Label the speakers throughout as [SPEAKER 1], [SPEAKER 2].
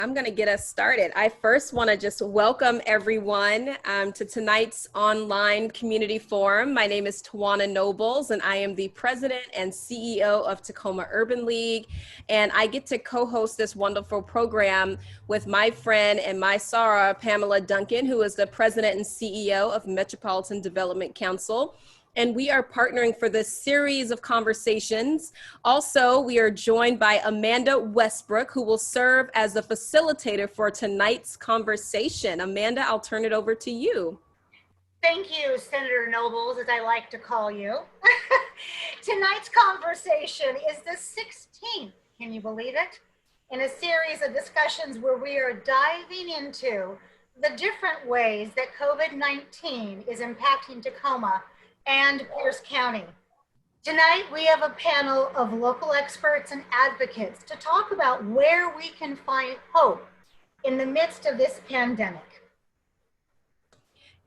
[SPEAKER 1] I'm going to get us started. I first want to just welcome everyone to tonight's online community forum. My name is Tawana Nobles, and I am the president and CEO of Tacoma Urban League. And I get to co-host this wonderful program with my friend and my Sarah, Pamela Duncan, who is the president and CEO of Metropolitan Development Council. And we are partnering for this series of conversations. Also, we are joined by Amanda Westbrook, who will serve as the facilitator for tonight's conversation. Amanda, I'll turn it over to you.
[SPEAKER 2] Thank you, Senator Nobles, as I like to call you. Tonight's conversation is the 16th, can you believe it? In a series of discussions where we are diving into the different ways that COVID-19 is impacting Tacoma and Pierce County. Tonight, we have a panel of local experts and advocates to talk about where we can find hope in the midst of this pandemic.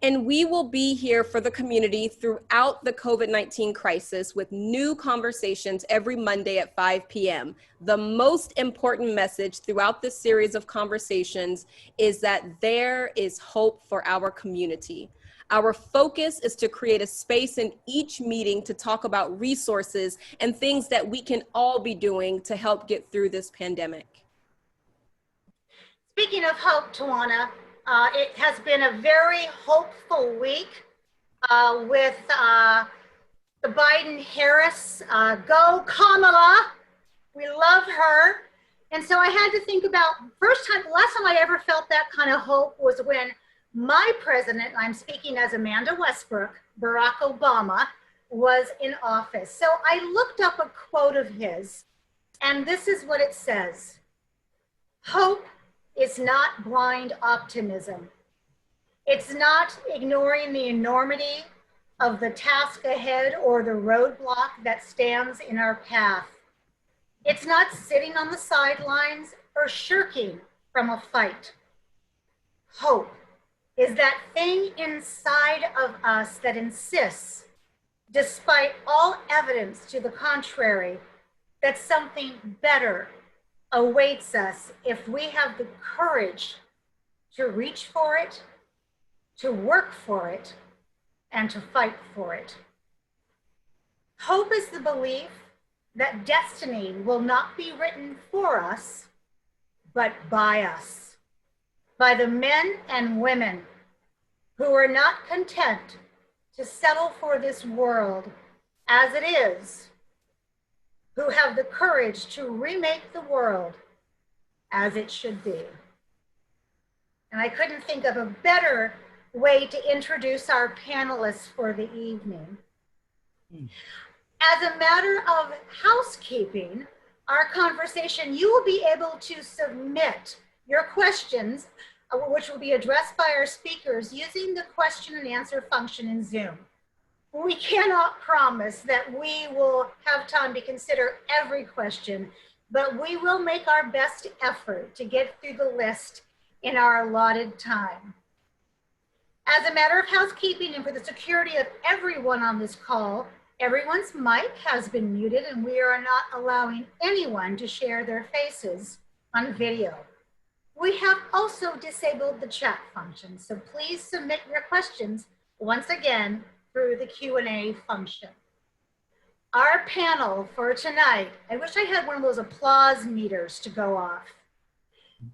[SPEAKER 1] And we will be here for the community throughout the COVID-19 crisis with new conversations every Monday at 5 p.m. The most important message throughout this series of conversations is that there is hope for our community. Our focus is to create a space in each meeting to talk about resources and things that we can all be doing to help get through this pandemic.
[SPEAKER 2] Speaking of hope, Tawana, it has been a very hopeful week with the Biden-Harris, go Kamala, we love her. And so I had to think about, last time I ever felt that kind of hope was when my president, I'm speaking as Amanda Westbrook, Barack Obama, was in office. So I looked up a quote of his, and this is what it says. Hope is not blind optimism. It's not ignoring the enormity of the task ahead or the roadblock that stands in our path. It's not sitting on the sidelines or shirking from a fight. Hope is that thing inside of us that insists, despite all evidence to the contrary, that something better awaits us if we have the courage to reach for it, to work for it, and to fight for it. Hope is the belief that destiny will not be written for us, but by us. By the men and women who are not content to settle for this world as it is, who have the courage to remake the world as it should be. And I couldn't think of a better way to introduce our panelists for the evening. As a matter of housekeeping, our conversation, you will be able to submit your questions, which will be addressed by our speakers using the question and answer function in Zoom. We cannot promise that we will have time to consider every question, but we will make our best effort to get through the list in our allotted time. As a matter of housekeeping and for the security of everyone on this call, everyone's mic has been muted and we are not allowing anyone to share their faces on video. We have also disabled the chat function, so please submit your questions once again through the Q&A function. Our panel for tonight, I wish I had one of those applause meters to go off.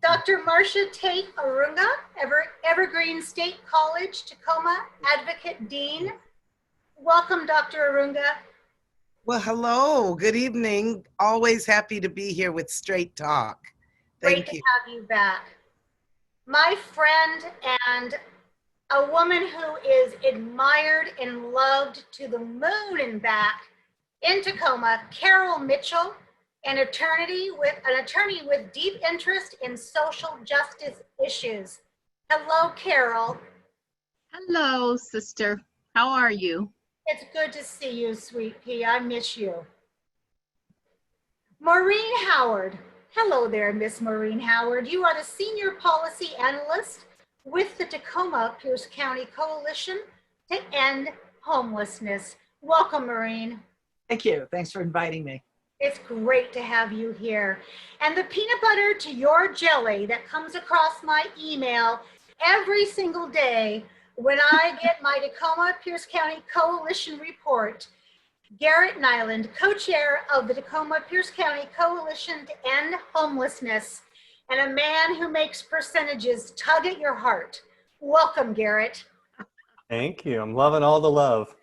[SPEAKER 2] Dr. Marcia Tate Arunga, Evergreen State College, Tacoma Advocate Dean. Welcome, Dr. Arunga.
[SPEAKER 3] Well, hello, good evening. Always happy to be here with Straight Talk. Thank
[SPEAKER 2] Great
[SPEAKER 3] you.
[SPEAKER 2] to have you back. My friend and a woman who is admired and loved to the moon and back in Tacoma, Carol Mitchell, an attorney with deep interest in social justice issues. Hello, Carol.
[SPEAKER 4] Hello, sister. How are you?
[SPEAKER 2] It's good to see you, sweet pea. I miss you. Maureen Howard. Hello there, Miss Maureen Howard. You are the Senior Policy Analyst with the Tacoma Pierce County Coalition to End Homelessness. Welcome, Maureen.
[SPEAKER 5] Thank you. Thanks for inviting me.
[SPEAKER 2] It's great to have you here. And the peanut butter to your jelly that comes across my email every single day when I get my Tacoma Pierce County Coalition report. Garrett Nyland, co-chair of the Tacoma Pierce County Coalition to End Homelessness, and a man who makes percentages tug at your heart. Welcome, Garrett.
[SPEAKER 5] Thank you. I'm loving all the love.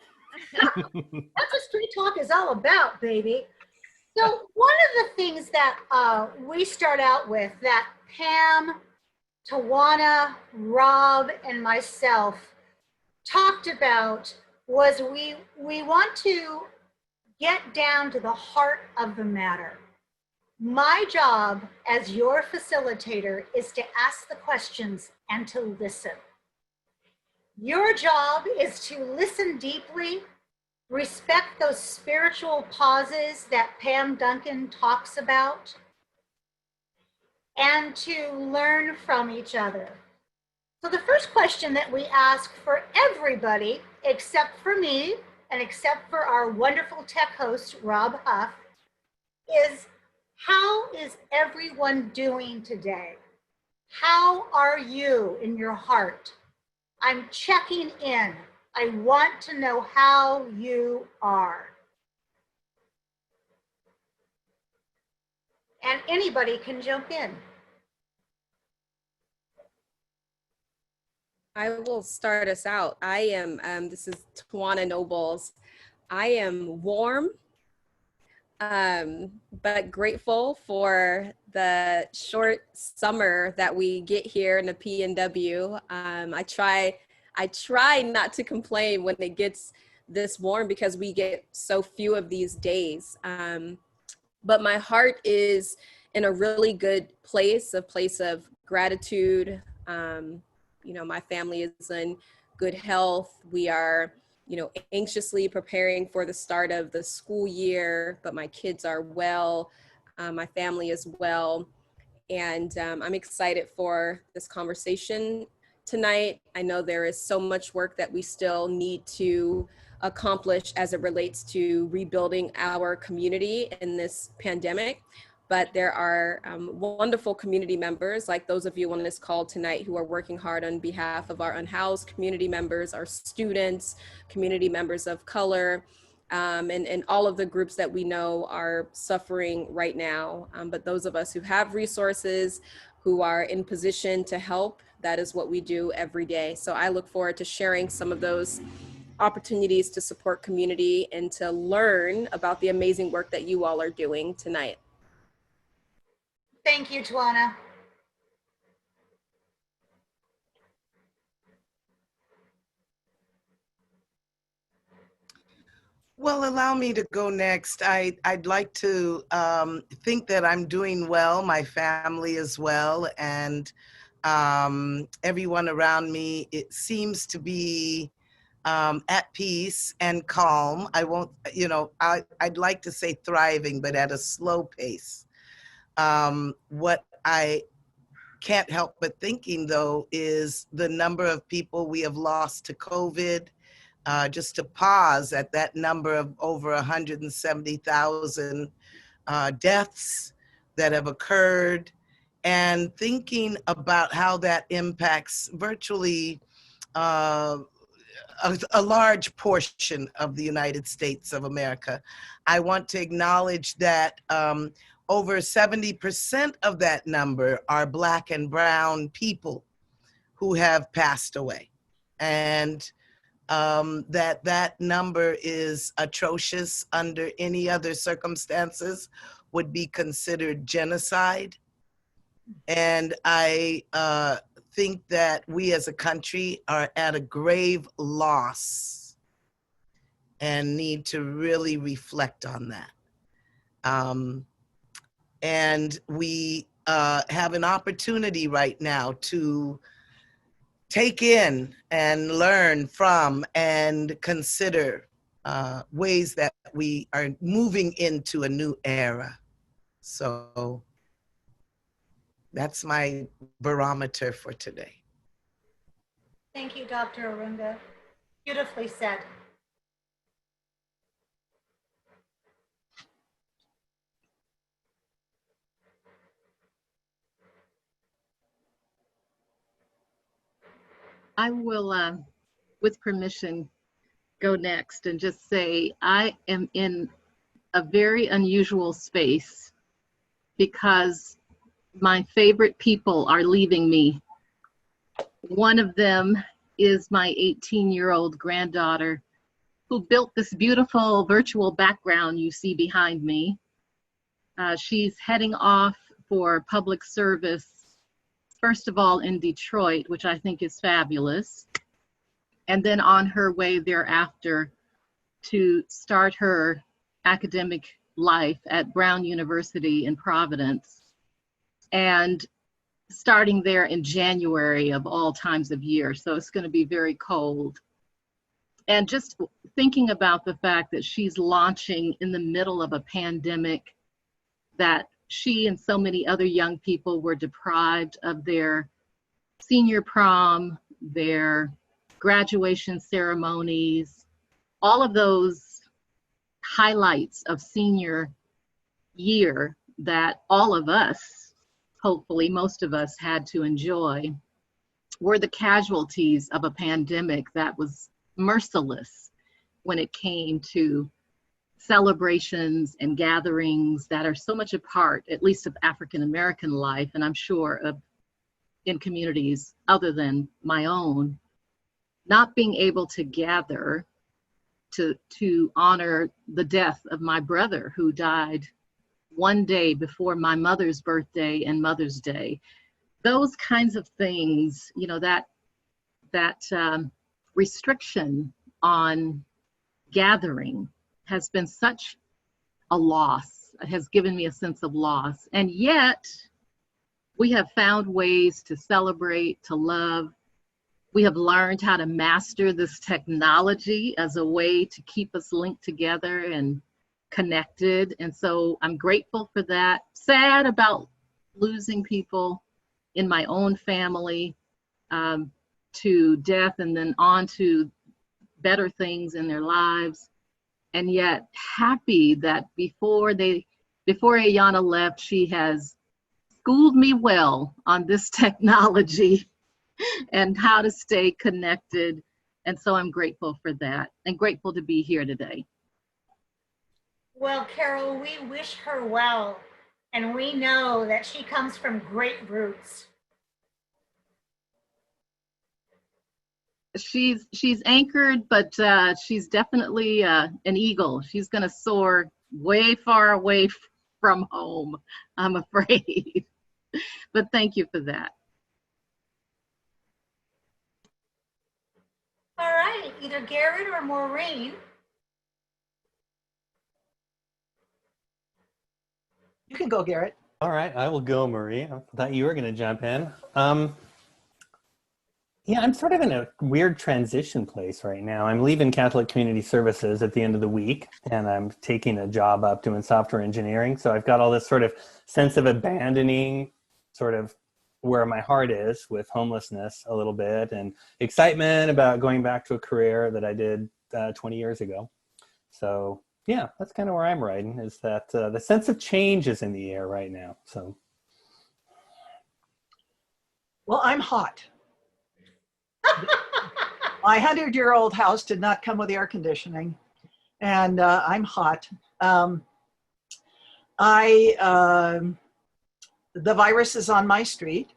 [SPEAKER 2] That's what Straight Talk is all about, baby. So one of the things that we start out with, that Pam, Tawana, Rob, and myself talked about, was we want to get down to the heart of the matter. My job as your facilitator is to ask the questions and to listen. Your job is to listen deeply, respect those spiritual pauses that Pam Duncan talks about, and to learn from each other. So the first question that we ask for everybody, except for me, and except for our wonderful tech host, Rob Huff, is how is everyone doing today? How are you in your heart? I'm checking in. I want to know how you are. And anybody can jump in.
[SPEAKER 1] I will start us out. I am, this is Tawana Nobles. I am warm, but grateful for the short summer that we get here in the PNW. I try not to complain when it gets this warm because we get so few of these days. But my heart is in a really good place, a place of gratitude. You know, my family is in good health. We are, you know, anxiously preparing for the start of the school year, but my kids are well, my family is well. And I'm excited for this conversation tonight. I know there is so much work that we still need to accomplish as it relates to rebuilding our community in this pandemic. But there are wonderful community members like those of you on this call tonight who are working hard on behalf of our unhoused community members, our students, community members of color, and all of the groups that we know are suffering right now. But those of us who have resources, who are in position to help, that is what we do every day. So I look forward to sharing some of those opportunities to support community and to learn about the amazing work that you all are doing tonight.
[SPEAKER 2] Thank you, Tawana.
[SPEAKER 3] Well, allow me to go next. I'd like to think that I'm doing well, my family as well, and everyone around me, it seems to be at peace and calm. I won't, you know, I'd like to say thriving, but at a slow pace. What I can't help but thinking, though, is the number of people we have lost to COVID. Just to pause at that number of over 170,000 deaths that have occurred, and thinking about how that impacts virtually a large portion of the United States of America. I want to acknowledge that over 70% of that number are Black and brown people who have passed away. And that number is atrocious under any other circumstances, would be considered genocide. And I think that we as a country are at a grave loss and need to really reflect on that. And we have an opportunity right now to take in and learn from and consider ways that we are moving into a new era. So that's my barometer for today.
[SPEAKER 2] Thank you, Dr. Arunga. Beautifully said.
[SPEAKER 4] I will, with permission, go next and just say I am in a very unusual space because my favorite people are leaving me. One of them is my 18-year-old granddaughter who built this beautiful virtual background you see behind me. She's heading off for public service, first of all in Detroit, which I think is fabulous, and then on her way thereafter to start her academic life at Brown University in Providence, and starting there in January of all times of year. So it's going to be very cold. And just thinking about the fact that she's launching in the middle of a pandemic, that she and so many other young people were deprived of their senior prom, their graduation ceremonies, all of those highlights of senior year that all of us, hopefully most of us, had to enjoy, were the casualties of a pandemic that was merciless when it came to celebrations and gatherings that are so much a part, at least of African American life, and I'm sure of in communities other than my own, not being able to gather to honor the death of my brother who died one day before my mother's birthday and Mother's Day. Those kinds of things, you know, that restriction on gathering has been such a loss. It has given me a sense of loss. And yet we have found ways to celebrate, to love. We have learned how to master this technology as a way to keep us linked together and connected. And so I'm grateful for that. Sad about losing people in my own family to death and then on to better things in their lives. And yet happy that before Ayanna left, she has schooled me well on this technology and how to stay connected. And so I'm grateful for that and grateful to be here today.
[SPEAKER 2] Well, Carol, we wish her well, and we know that she comes from great roots.
[SPEAKER 4] She's anchored, but she's definitely an eagle. She's going to soar way far away from home, I'm afraid. But thank you for that.
[SPEAKER 2] All right, either Garrett or Maureen.
[SPEAKER 6] You can go, Garrett.
[SPEAKER 5] All right, I will go, Marie. I thought you were going to jump in. Yeah, I'm sort of in a weird transition place right now. I'm leaving Catholic Community Services at the end of the week, and I'm taking a job up doing software engineering. So I've got all this sort of sense of abandoning sort of where my heart is with homelessness a little bit, and excitement about going back to a career that I did 20 years ago. So yeah, that's kind of where I'm riding, is that the sense of change is in the air right now. So.
[SPEAKER 6] Well, I'm hot. My 100-year-old house did not come with air conditioning, and I'm hot. The virus is on my street.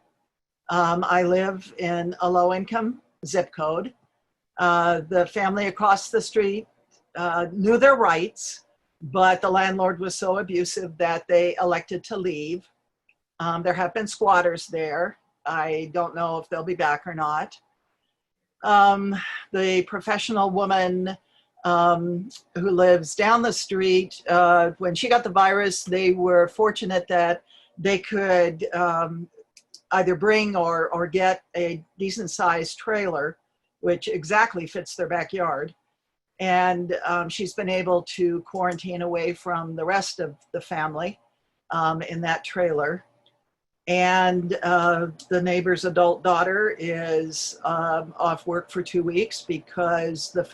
[SPEAKER 6] I live in a low-income zip code. The family across the street knew their rights, but the landlord was so abusive that they elected to leave. There have been squatters there. I don't know if they'll be back or not. The professional woman who lives down the street, when she got the virus, they were fortunate that they could either bring or get a decent sized trailer, which exactly fits their backyard. And she's been able to quarantine away from the rest of the family in that trailer. And the neighbor's adult daughter is off work for 2 weeks because the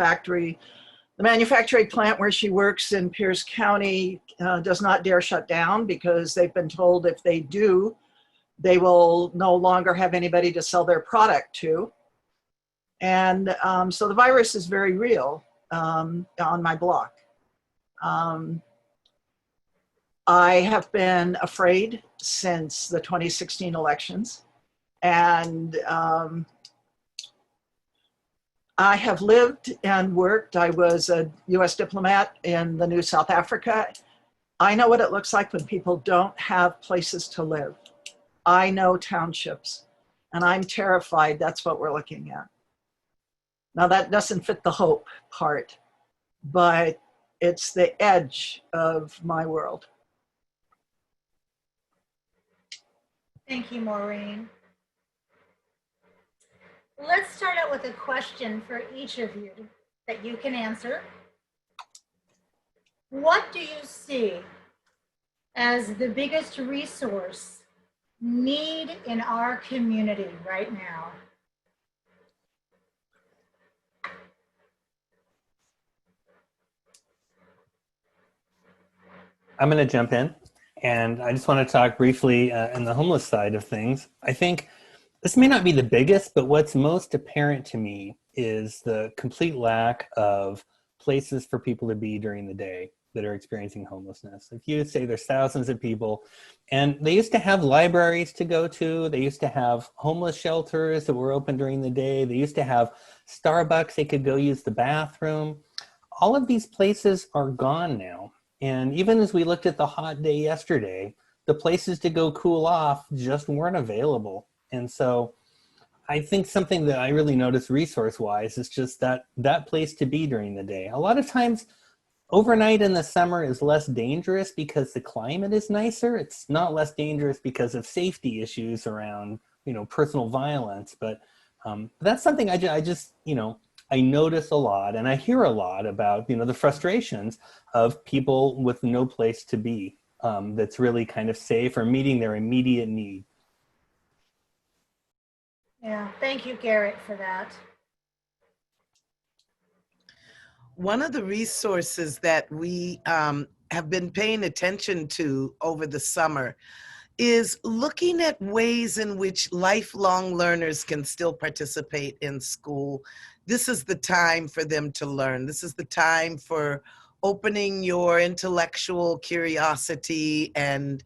[SPEAKER 6] manufacturing plant where she works in Pierce County does not dare shut down, because they've been told if they do, they will no longer have anybody to sell their product to. And so the virus is very real on my block. I have been afraid since the 2016 elections. And I have lived and worked. I was a US diplomat in the New South Africa. I know what it looks like when people don't have places to live. I know townships, and I'm terrified that's what we're looking at. Now, that doesn't fit the hope part, but it's the edge of my world.
[SPEAKER 2] Thank you, Maureen. Let's start out with a question for each of you that you can answer. What do you see as the biggest resource need in our community right now?
[SPEAKER 5] I'm going to jump in, and I just want to talk briefly on the homeless side of things. I think this may not be the biggest, but what's most apparent to me is the complete lack of places for people to be during the day that are experiencing homelessness. If you say there's thousands of people, and they used to have libraries to go to, they used to have homeless shelters that were open during the day, they used to have Starbucks, they could go use the bathroom. All of these places are gone now. And even as we looked at the hot day yesterday, the places to go cool off just weren't available. And so I think something that I really notice resource-wise is just that place to be during the day. A lot of times, overnight in the summer is less dangerous because the climate is nicer. It's not less dangerous because of safety issues around, personal violence. But that's something I just, I notice a lot, and I hear a lot about, the frustrations of people with no place to be that's really kind of safe or meeting their immediate need.
[SPEAKER 2] Yeah, thank you, Garrett, for that.
[SPEAKER 3] One of the resources that we have been paying attention to over the summer is looking at ways in which lifelong learners can still participate in school. This is the time for them to learn. This is the time for opening your intellectual curiosity. And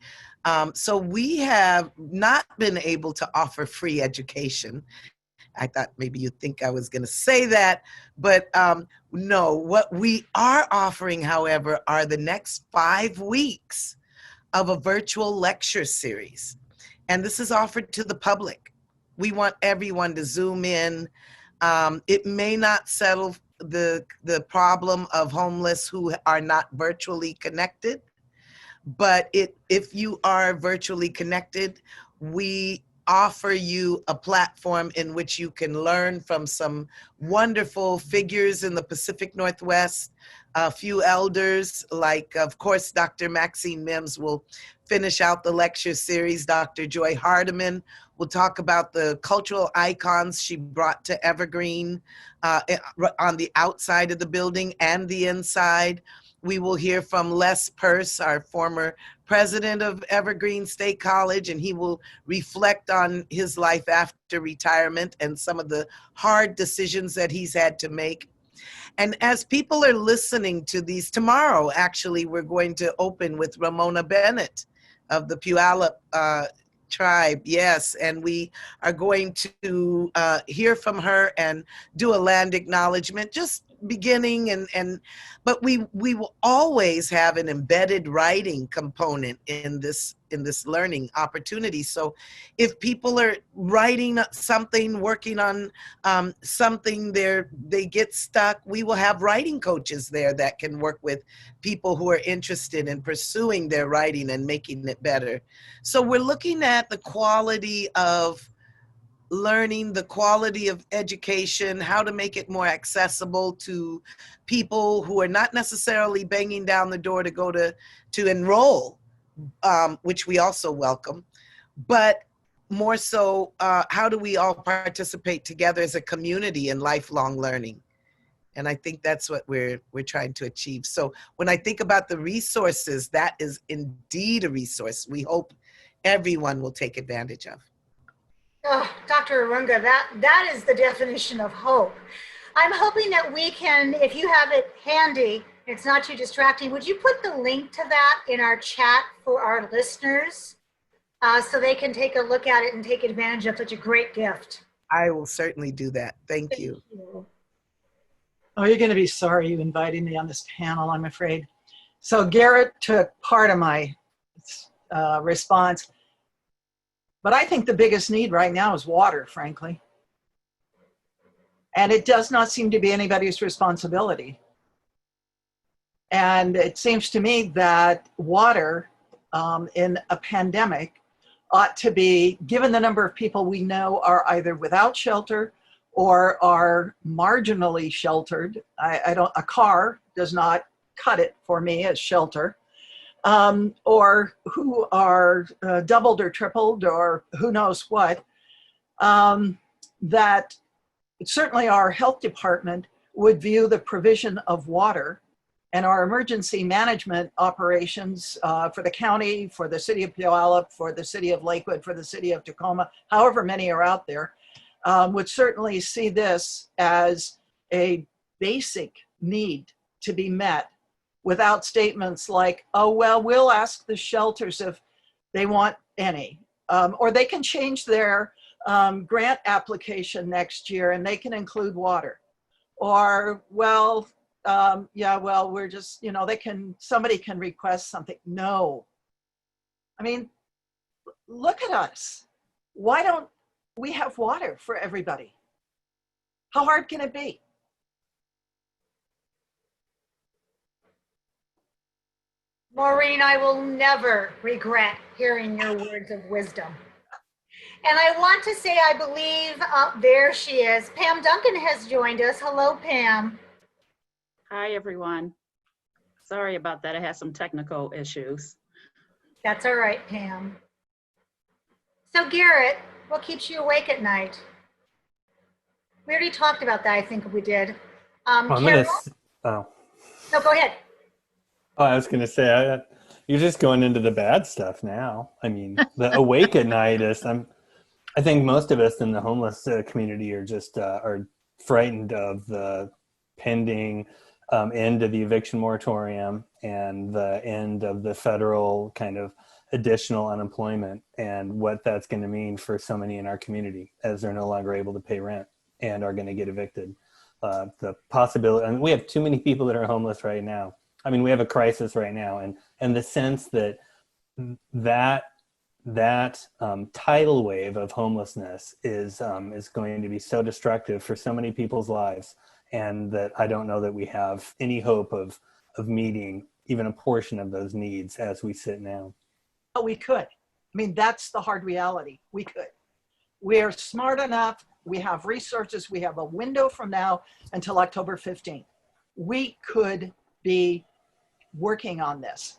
[SPEAKER 3] so we have not been able to offer free education. I thought maybe you'd think I was going to say that, but no, what we are offering, however, are the next 5 weeks of a virtual lecture series. And this is offered to the public. We want everyone to Zoom in. It may not settle the problem of homeless who are not virtually connected, but if you are virtually connected, we offer you a platform in which you can learn from some wonderful figures in the Pacific Northwest, a few elders, like, of course, Dr. Maxine Mims will finish out the lecture series. Dr. Joy Hardiman will talk about the cultural icons she brought to Evergreen on the outside of the building and the inside. We will hear from Les Purse, our former president of Evergreen State College, and he will reflect on his life after retirement and some of the hard decisions that he's had to make. And as people are listening to these, tomorrow, actually, we're going to open with Ramona Bennett of the Puyallup tribe, yes, and we are going to hear from her and do a land acknowledgement, just beginning but we will always have an embedded writing component in this learning opportunity. So if people are writing something, working on something, they get stuck, we will have writing coaches there that can work with people who are interested in pursuing their writing and making it better. So we're looking at the quality of learning, the quality of education, how to make it more accessible to people who are not necessarily banging down the door to go to enroll, which we also welcome, but more so, how do we all participate together as a community in lifelong learning? And I think that's what we're trying to achieve. So when I think about the resources, that is indeed a resource we hope everyone will take advantage of.
[SPEAKER 2] Oh, Dr. Arunga, that is the definition of hope. I'm hoping that we can, if you have it handy, it's not too distracting, would you put the link to that in our chat for our listeners so they can take a look at it and take advantage of such a great gift?
[SPEAKER 3] I will certainly do that. Thank you.
[SPEAKER 6] Oh, you're going to be sorry you invited me on this panel, I'm afraid. So Garrett took part of my response, but I think the biggest need right now is water, frankly. And it does not seem to be anybody's responsibility. And it seems to me that water in a pandemic ought to be, given the number of people we know are either without shelter or are marginally sheltered. A car does not cut it for me as shelter. Or who are doubled or tripled or who knows what, that certainly our health department would view the provision of water and our emergency management operations for the county, for the city of Puyallup, for the city of Lakewood, for the city of Tacoma, however many are out there, would certainly see this as a basic need to be met without statements like, oh, well, we'll ask the shelters if they want any. Or they can change their grant application next year and they can include water. Or, well, yeah, well, we're just, somebody can request something. No. I mean, look at us. Why don't we have water for everybody? How hard can it be?
[SPEAKER 2] Maureen, I will never regret hearing your words of wisdom. And I want to say, I believe, there she is. Pam Duncan has joined us. Hello, Pam.
[SPEAKER 7] Hi, everyone. Sorry about that. I had some technical issues.
[SPEAKER 2] That's all right, Pam. So Garrett, what keeps you awake at night? We already talked about that, I think we did.
[SPEAKER 5] Well,
[SPEAKER 2] No, go ahead.
[SPEAKER 5] Oh, I was going to say, you're just going into the bad stuff now. I mean, the awake at night is, I think most of us in the homeless community are just are frightened of the pending end of the eviction moratorium and the end of the federal kind of additional unemployment and what that's going to mean for so many in our community as they're no longer able to pay rent and are going to get evicted. The possibility, and we have too many people that are homeless right now. I mean, we have a crisis right now, and the sense that tidal wave of homelessness is going to be so destructive for so many people's lives, and that I don't know that we have any hope of meeting even a portion of those needs as we sit now.
[SPEAKER 6] But we could. I mean, that's the hard reality. We could. We're smart enough. We have resources. We have a window from now until October 15th. We could be working on this.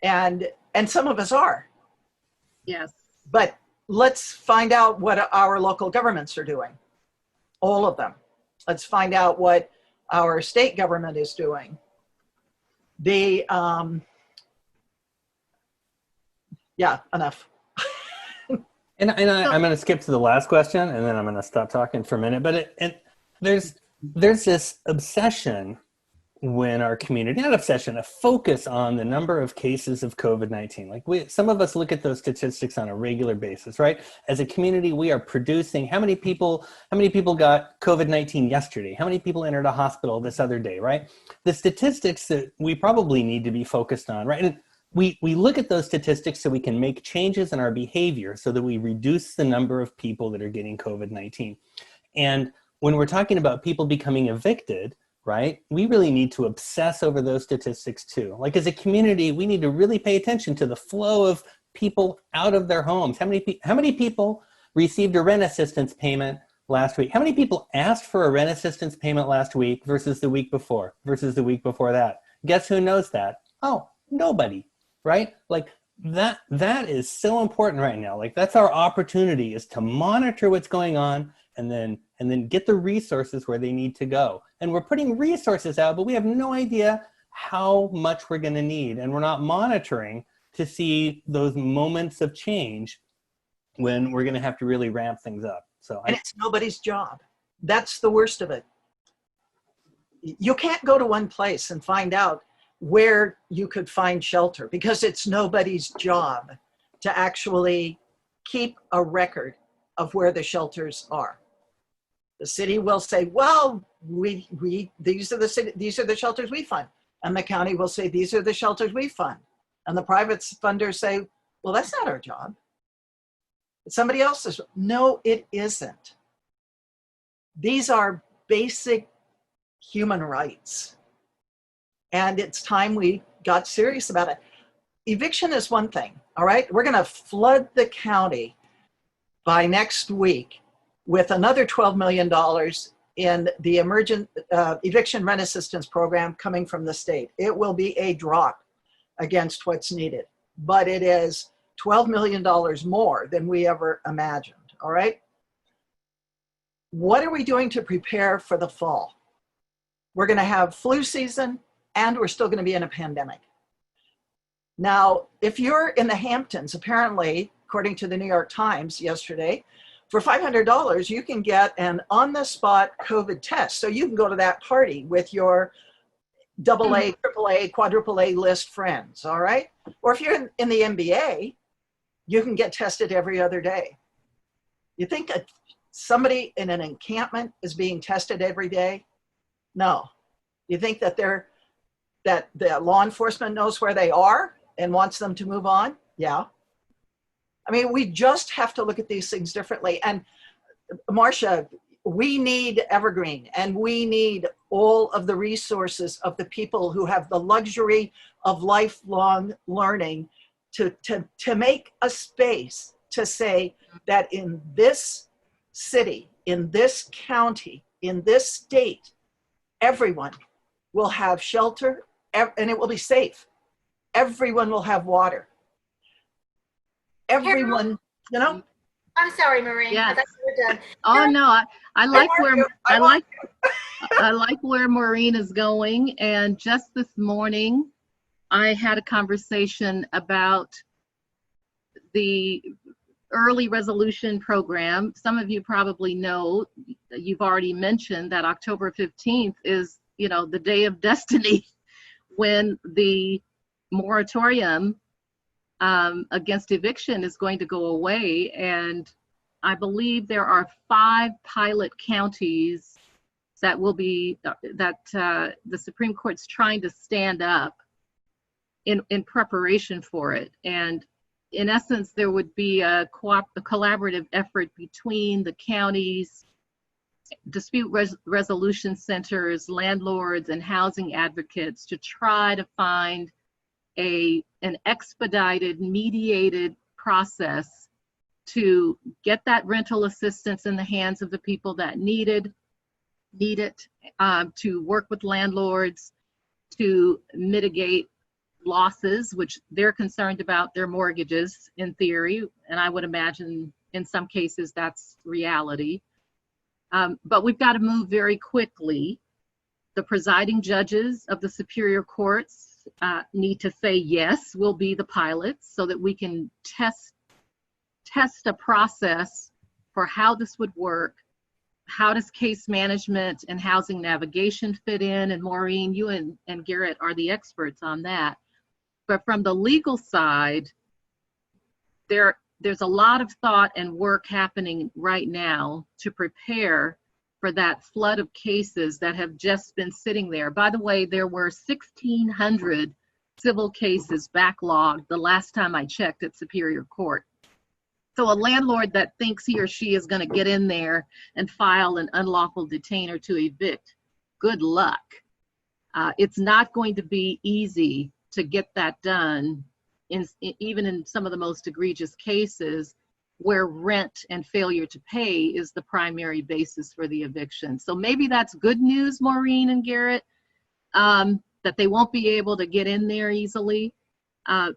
[SPEAKER 6] And some of us are.
[SPEAKER 4] Yes.
[SPEAKER 6] But let's find out what our local governments are doing. All of them. Let's find out what our state government is doing. Yeah, enough.
[SPEAKER 5] And I'm going to skip to the last question, and then I'm going to stop talking for a minute. But there's this obsession when our community, not obsession, a focus on the number of cases of COVID-19. Like some of us look at those statistics on a regular basis, right? As a community, we are producing how many people got COVID-19 yesterday? How many people entered a hospital this other day, right? The statistics that we probably need to be focused on, right? And we look at those statistics so we can make changes in our behavior so that we reduce the number of people that are getting COVID-19. And when we're talking about people becoming evicted, right, we really need to obsess over those statistics too. Like as a community, we need to really pay attention to the flow of people out of their homes. How many people received a rent assistance payment last week? How many people asked for a rent assistance payment last week versus the week before, versus the week before that? Guess who knows that? Oh, nobody. Right? Like that is so important right now. Like that's our opportunity, is to monitor what's going on and then get the resources where they need to go. And we're putting resources out, but we have no idea how much we're going to need. And we're not monitoring to see those moments of change when we're going to have to really ramp things up. So
[SPEAKER 6] And it's nobody's job. That's the worst of it. You can't go to one place and find out where you could find shelter because it's nobody's job to actually keep a record of where the shelters are. The city will say, well, these are the shelters we fund. And the county will say, these are the shelters we fund. And the private funders say, well, that's not our job. It's somebody else's. No, it isn't. These are basic human rights. And it's time we got serious about it. Eviction is one thing, all right? We're gonna flood the county by next week with another $12 million in the emergent eviction rent assistance program coming from the state. It will be a drop against what's needed, but it is $12 million more than we ever imagined, all right? What are we doing to prepare for the fall? We're gonna have flu season and we're still gonna be in a pandemic. Now, if you're in the Hamptons, apparently, according to the New York Times yesterday, for $500, you can get an on-the-spot COVID test. So you can go to that party with your AA, AAA, quadruple A list friends, all right? Or if you're in the NBA, you can get tested every other day. You think somebody in an encampment is being tested every day? No. You think that that the law enforcement knows where they are and wants them to move on? Yeah. I mean, we just have to look at these things differently. And Marcia, we need Evergreen and we need all of the resources of the people who have the luxury of lifelong learning to make a space to say that in this city, in this county, in this state, everyone will have shelter and it will be safe. Everyone will have water. Everyone, you know.
[SPEAKER 2] I'm sorry, Maureen.
[SPEAKER 4] Yes.
[SPEAKER 2] I thought you were done.
[SPEAKER 4] Oh no, I like where Maureen is going. And just this morning, I had a conversation about the early resolution program. Some of you probably know, you've already mentioned that October 15th is, you know, the day of destiny when the moratorium against eviction is going to go away. And I believe there are 5 pilot counties that will be, the Supreme Court's trying to stand up in preparation for it. And in essence, there would be a collaborative effort between the counties, dispute resolution centers, landlords, and housing advocates to try to find an expedited, mediated process to get that rental assistance in the hands of the people that need it, to work with landlords to mitigate losses, which they're concerned about their mortgages in theory, and I would imagine in some cases that's reality. But we've got to move very quickly. The presiding judges of the superior courts need to say, yes, we'll be the pilots, so that we can test a process for how this would work. How does case management and housing navigation fit in? And Maureen, you and Garrett are the experts on that. But from the legal side, there's a lot of thought and work happening right now to prepare for that flood of cases that have just been sitting there. By the way, there were 1,600 civil cases backlogged the last time I checked at Superior Court. So a landlord that thinks he or she is going to get in there and file an unlawful detainer to evict, good luck. It's not going to be easy to get that done, even in some of the most egregious cases where rent and failure to pay is the primary basis for the eviction. So maybe that's good news, Maureen and Garrett, that they won't be able to get in there easily.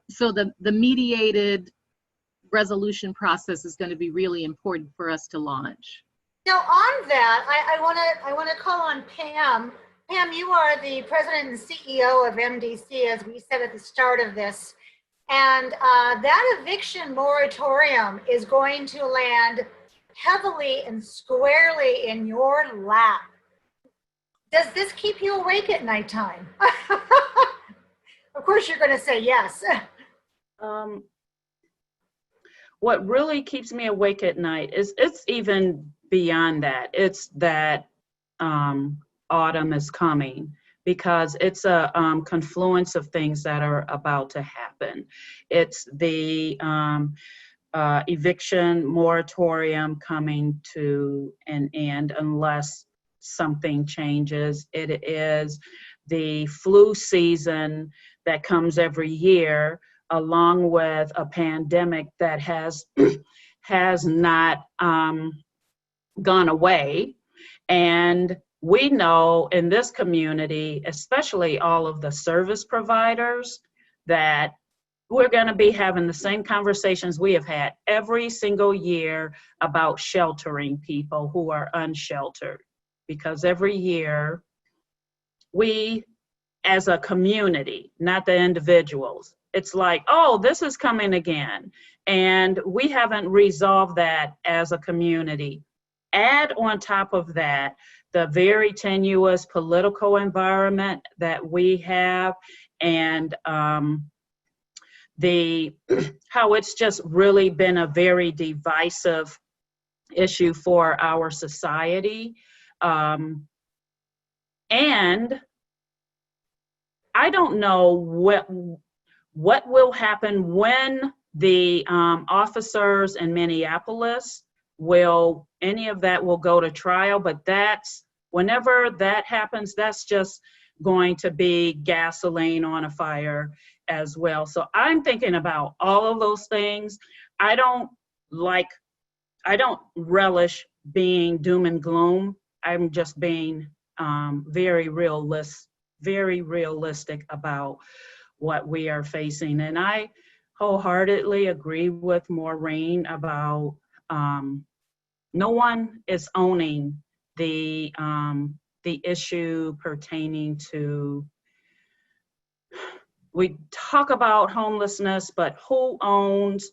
[SPEAKER 4] So the mediated resolution process is going to be really important for us to launch.
[SPEAKER 2] Now on that, I want to call on Pam. Pam, you are the president and CEO of MDC, as we said at the start of this. And that eviction moratorium is going to land heavily and squarely in your lap. Does this keep you awake at nighttime? Of course, you're going to say yes.
[SPEAKER 7] What really keeps me awake at night is it's even beyond that. It's that autumn is coming, because it's a confluence of things that are about to happen. It's the eviction moratorium coming to an end unless something changes. It is the flu season that comes every year, along with a pandemic that has not gone away. And we know in this community, especially all of the service providers, that we're going to be having the same conversations we have had every single year about sheltering people who are unsheltered. Because every year, we as a community, not the individuals, it's like, oh, this is coming again. And we haven't resolved that as a community. Add on top of that, the very tenuous political environment that we have, and how it's just really been a very divisive issue for our society. And I don't know what will happen when the officers in Minneapolis any of that will go to trial, but whenever that happens, that's just going to be gasoline on a fire as well. So I'm thinking about all of those things. I don't relish being doom and gloom. I'm just being very realistic about what we are facing. And I wholeheartedly agree with Maureen about no one is owning the issue pertaining to, we talk about homelessness, but who owns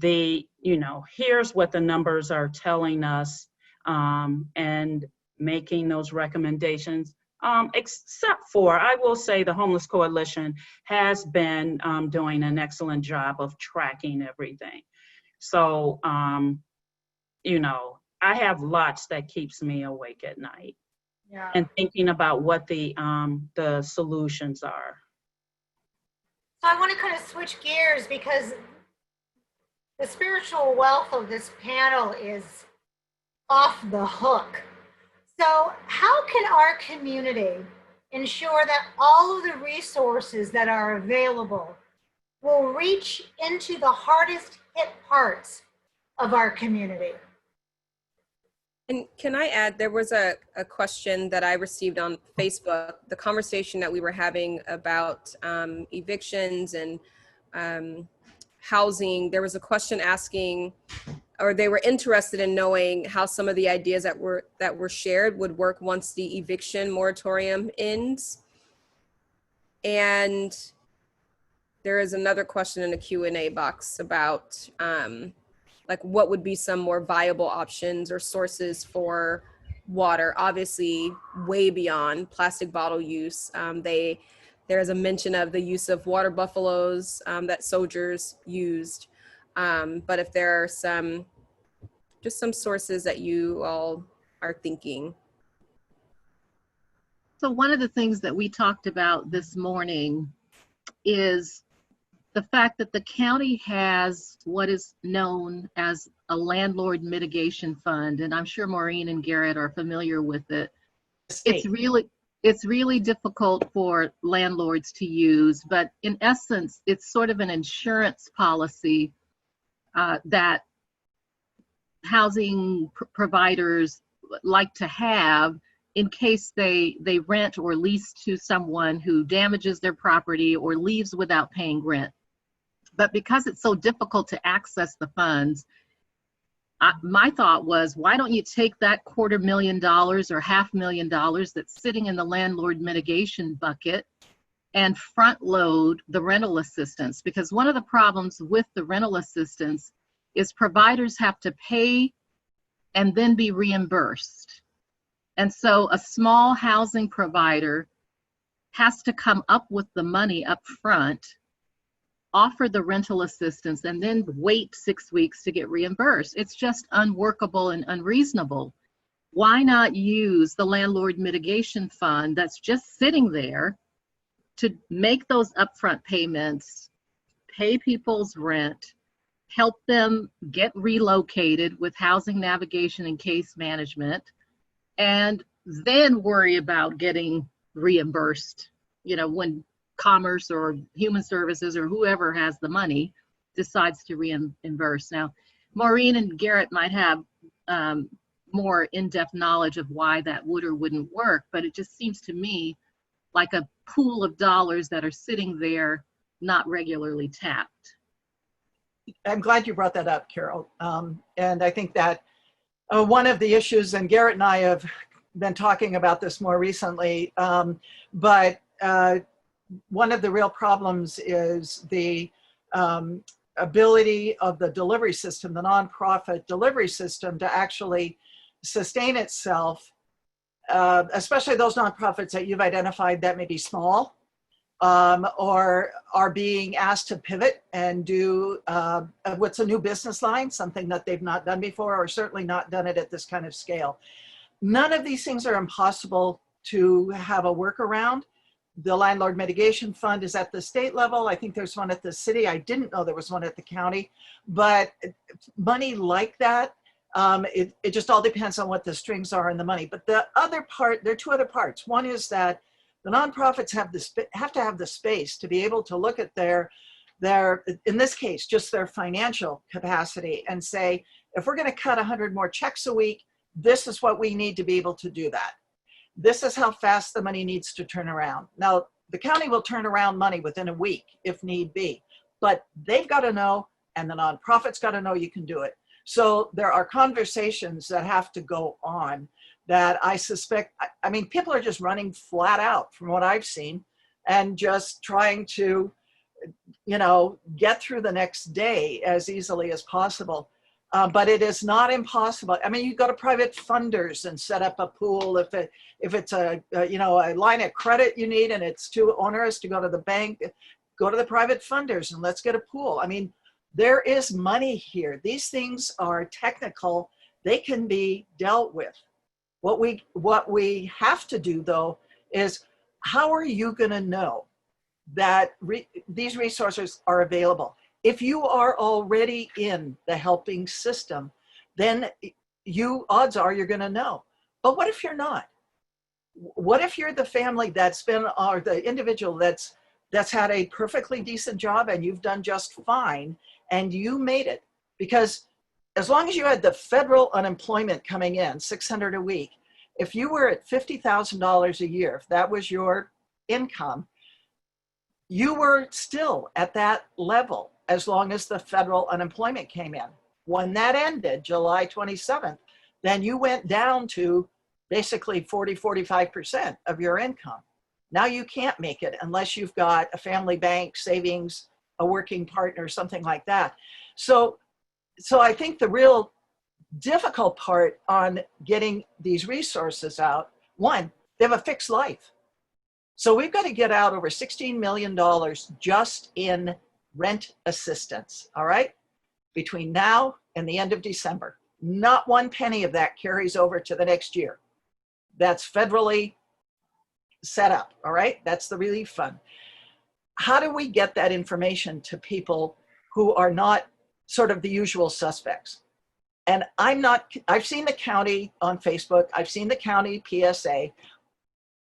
[SPEAKER 7] here's what the numbers are telling us, and making those recommendations. Except for, I will say, the Homeless Coalition has been doing an excellent job of tracking everything. So, I have lots that keeps me awake at night, and thinking about what the solutions are.
[SPEAKER 2] So I want to kind of switch gears, because the spiritual wealth of this panel is off the hook. So how can our community ensure that all of the resources that are available will reach into the hardest hit parts of our community?
[SPEAKER 1] And can I add, there was a question that I received on Facebook, the conversation that we were having about evictions and housing. There was a question asking, or they were interested in knowing how some of the ideas that were shared would work once the eviction moratorium ends. And there is another question in the Q&A box about what would be some more viable options or sources for water, obviously way beyond plastic bottle use. There is a mention of the use of water buffaloes that soldiers used. But if there are some sources that you all are thinking.
[SPEAKER 4] So one of the things that we talked about this morning is the fact that the county has what is known as a landlord mitigation fund, and I'm sure Maureen and Garrett are familiar with it. It's really difficult for landlords to use, but in essence, it's sort of an insurance policy that housing providers like to have in case they rent or lease to someone who damages their property or leaves without paying rent. But because it's so difficult to access the funds, my thought was, why don't you take that $250,000 or $500,000 that's sitting in the landlord mitigation bucket and front load the rental assistance, because one of the problems with the rental assistance is providers have to pay and then be reimbursed. And so a small housing provider has to come up with the money up front, offer the rental assistance, and then wait 6 weeks to get reimbursed. It's just unworkable and unreasonable. Why not use the landlord mitigation fund that's just sitting there to make those upfront payments, pay people's rent, help them get relocated with housing navigation and case management, and then worry about getting reimbursed, when Commerce or Human Services or whoever has the money decides to reimburse. Now, Maureen and Garrett might have more in-depth knowledge of why that would or wouldn't work, but it just seems to me like a pool of dollars that are sitting there not regularly tapped.
[SPEAKER 6] I'm glad you brought that up, Carol. And I think that one of the issues, and Garrett and I have been talking about this more recently, but one of the real problems is the ability of the delivery system, the nonprofit delivery system, to actually sustain itself, especially those nonprofits that you've identified that may be small, or are being asked to pivot and do what's a new business line, something that they've not done before, or certainly not done it at this kind of scale. None of these things are impossible to have a workaround. The Landlord Mitigation Fund is at the state level. I think there's one at the city. I didn't know there was one at the county, but money like that, it just all depends on what the strings are in the money. But the other part, there are two other parts. One is that the nonprofits have to have the space to be able to look at their, in this case, just their financial capacity and say, if we're going to cut 100 more checks a week, this is what we need to be able to do that. This is how fast the money needs to turn around. Now, the county will turn around money within a week if need be, but they've got to know, and the nonprofits got to know you can do it. So there are conversations that have to go on that I suspect, I mean, people are just running flat out from what I've seen and just trying to, get through the next day as easily as possible. But it is not impossible. I mean, you go to private funders and set up a pool. If it's a line of credit you need and it's too onerous to go to the bank, go to the private funders and let's get a pool. I mean, there is money here. These things are technical. They can be dealt with. What we have to do, though, is how are you going to know that these resources are available? If you are already in the helping system, then odds are you're going to know. But what if you're not? What if you're the family that's been, or the individual that's had a perfectly decent job and you've done just fine and you made it? Because as long as you had the federal unemployment coming in, $600 a week, if you were at $50,000 a year, if that was your income, you were still at that level as long as the federal unemployment came in. When that ended, July 27th, then you went down to basically 40-45% of your income. Now you can't make it unless you've got a family bank, savings, a working partner, something like that. So I think the real difficult part on getting these resources out, one, they have a fixed life. So we've got to get out over $16 million just in rent assistance, all right? Between now and the end of December. Not one penny of that carries over to the next year. That's federally set up, all right? That's the relief fund. How do we get that information to people who are not sort of the usual suspects? And I've seen the county on Facebook, I've seen the county PSA,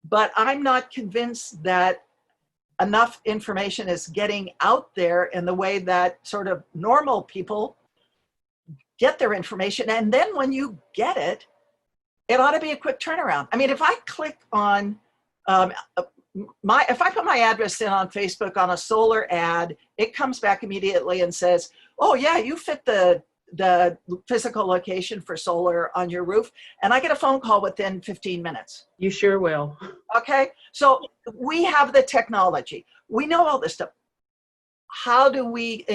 [SPEAKER 6] but I'm not convinced that enough information is getting out there in the way that sort of normal people get their information. And then when you get it, it ought to be a quick turnaround. I mean, if I click on, if I put my address in on Facebook on a solar ad, it comes back immediately and says, oh yeah, you fit the the physical location for solar on your roof, and I get a phone call within 15 minutes.
[SPEAKER 7] You sure will.
[SPEAKER 6] Okay, so we have the technology. We know all this stuff. How do we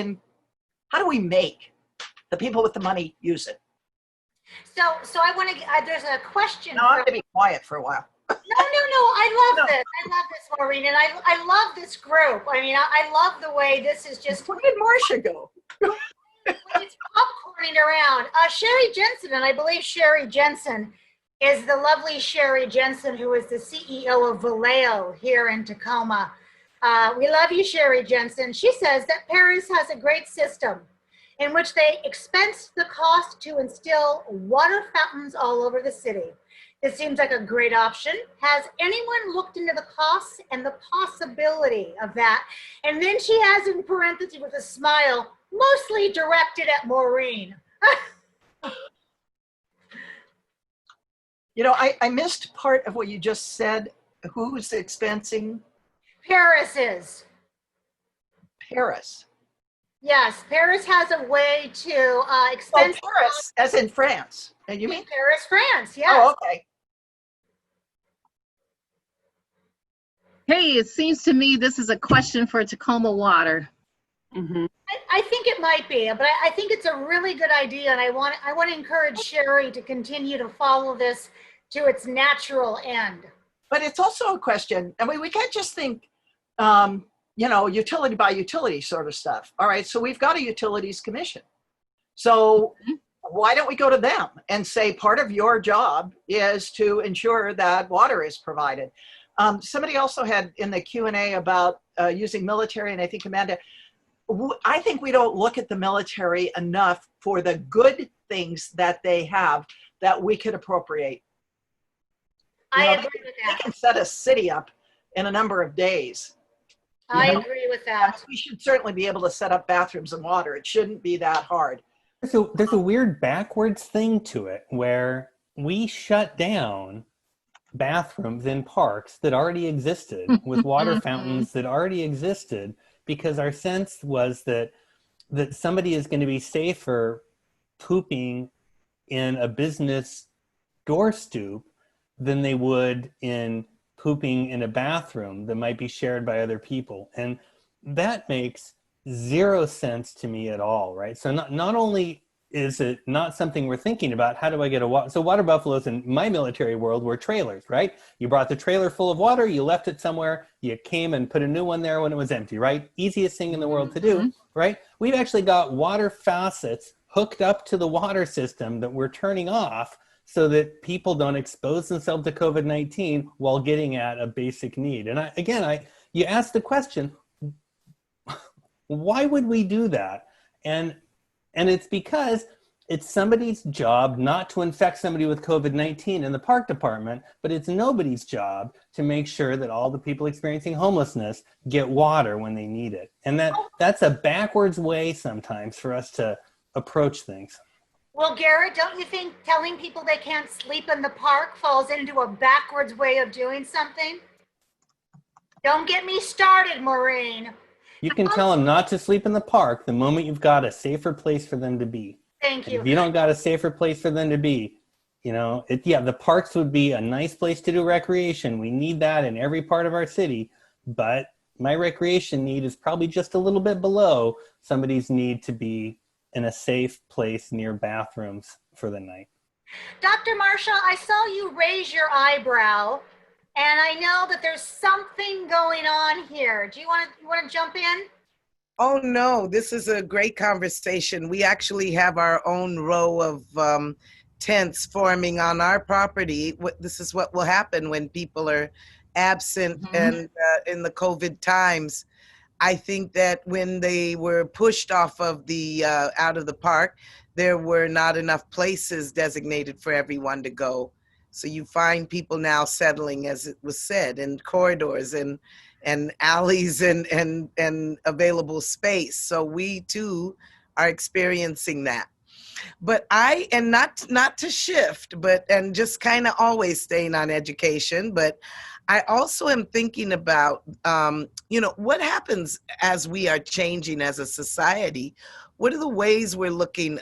[SPEAKER 6] make the people with the money use it?
[SPEAKER 2] So I want to, there's a question.
[SPEAKER 6] Now I'm going to be quiet for a while.
[SPEAKER 2] No, I love this. I love this, Maureen, and I love this group. I mean, I love the way this is just,
[SPEAKER 6] Where did Marcia go?
[SPEAKER 2] it's popcorning around. Sherry Jensen, and I believe Sherry Jensen is the lovely Sherry Jensen, who is the CEO of Vallejo here in Tacoma. We love you, Sherry Jensen. She says that Paris has a great system in which they expense the cost to instill water fountains all over the city. This seems like a great option. Has anyone looked into the costs and the possibility of that? And then she has in parentheses with a smile, mostly directed at Maureen.
[SPEAKER 6] You know, I missed part of what you just said. Who's expensing?
[SPEAKER 2] Paris is.
[SPEAKER 6] Paris.
[SPEAKER 2] Yes, Paris has a way to expense.
[SPEAKER 6] Oh, Paris, as in France. And you mean?
[SPEAKER 2] Paris, France, yes.
[SPEAKER 6] Oh, okay.
[SPEAKER 4] Hey, it seems to me this is a question for Tacoma Water.
[SPEAKER 7] Mm-hmm.
[SPEAKER 2] I think it might be, but I think it's a really good idea, and I want to encourage Sherry to continue to follow this to its natural end.
[SPEAKER 6] But it's also a question. I mean, we can't just think, you know, utility by utility sort of stuff. All right, so we've got a utilities commission. So why don't we go to them and say part of your job is to ensure that water is provided? Somebody also had in the Q&A about using military, and I think Amanda, I think we don't look at the military enough for the good things that they have that we could appropriate.
[SPEAKER 2] I agree with
[SPEAKER 6] They
[SPEAKER 2] that.
[SPEAKER 6] can set a city up in a number of days.
[SPEAKER 2] I
[SPEAKER 6] know?
[SPEAKER 2] agree with that.
[SPEAKER 6] We should certainly be able to set up bathrooms and water. It shouldn't be that hard.
[SPEAKER 5] There's a weird backwards thing to it where we shut down bathrooms in parks that already existed with water fountains that already existed because our sense was that somebody is going to be safer pooping in a business door stoop than they would in pooping in a bathroom that might be shared by other people. And that makes zero sense to me at all, right? So not only is it not something we're thinking about, how do I get a water? So water buffaloes in my military world were trailers, right? You brought the trailer full of water, you left it somewhere, you came and put a new one there when it was empty, right? Easiest thing in the world to do, right? We've actually got water faucets hooked up to the water system that we're turning off so that people don't expose themselves to COVID-19 while getting at a basic need. And you asked the question, why would we do that? And it's because it's somebody's job not to infect somebody with COVID-19 in the park department, but it's nobody's job to make sure that all the people experiencing homelessness get water when they need it. And that's a backwards way sometimes for us to approach things.
[SPEAKER 2] Well, Garrett, don't you think telling people they can't sleep in the park falls into a backwards way of doing something? Don't get me started, Maureen.
[SPEAKER 5] You can tell them not to sleep in the park the moment you've got a safer place for them to be.
[SPEAKER 2] Thank you.
[SPEAKER 5] If you don't got a safer place for them to be, you know, the parks would be a nice place to do recreation. We need that in every part of our city, but my recreation need is probably just a little bit below somebody's need to be in a safe place near bathrooms for the night.
[SPEAKER 2] Dr. Marshall, I saw you raise your eyebrow, and I know that there's something going on here. Do you want to jump in?
[SPEAKER 3] Oh, no, this is a great conversation. We actually have our own row of tents forming on our property. This is what will happen when people are absent and in the COVID times. I think that when they were pushed off of out of the park, there were not enough places designated for everyone to go. So you find people now settling, as it was said, in corridors and alleys and available space. So we too are experiencing that. But not to shift, and just kind of always staying on education, but I also am thinking about, what happens as we are changing as a society? What are the ways we're looking,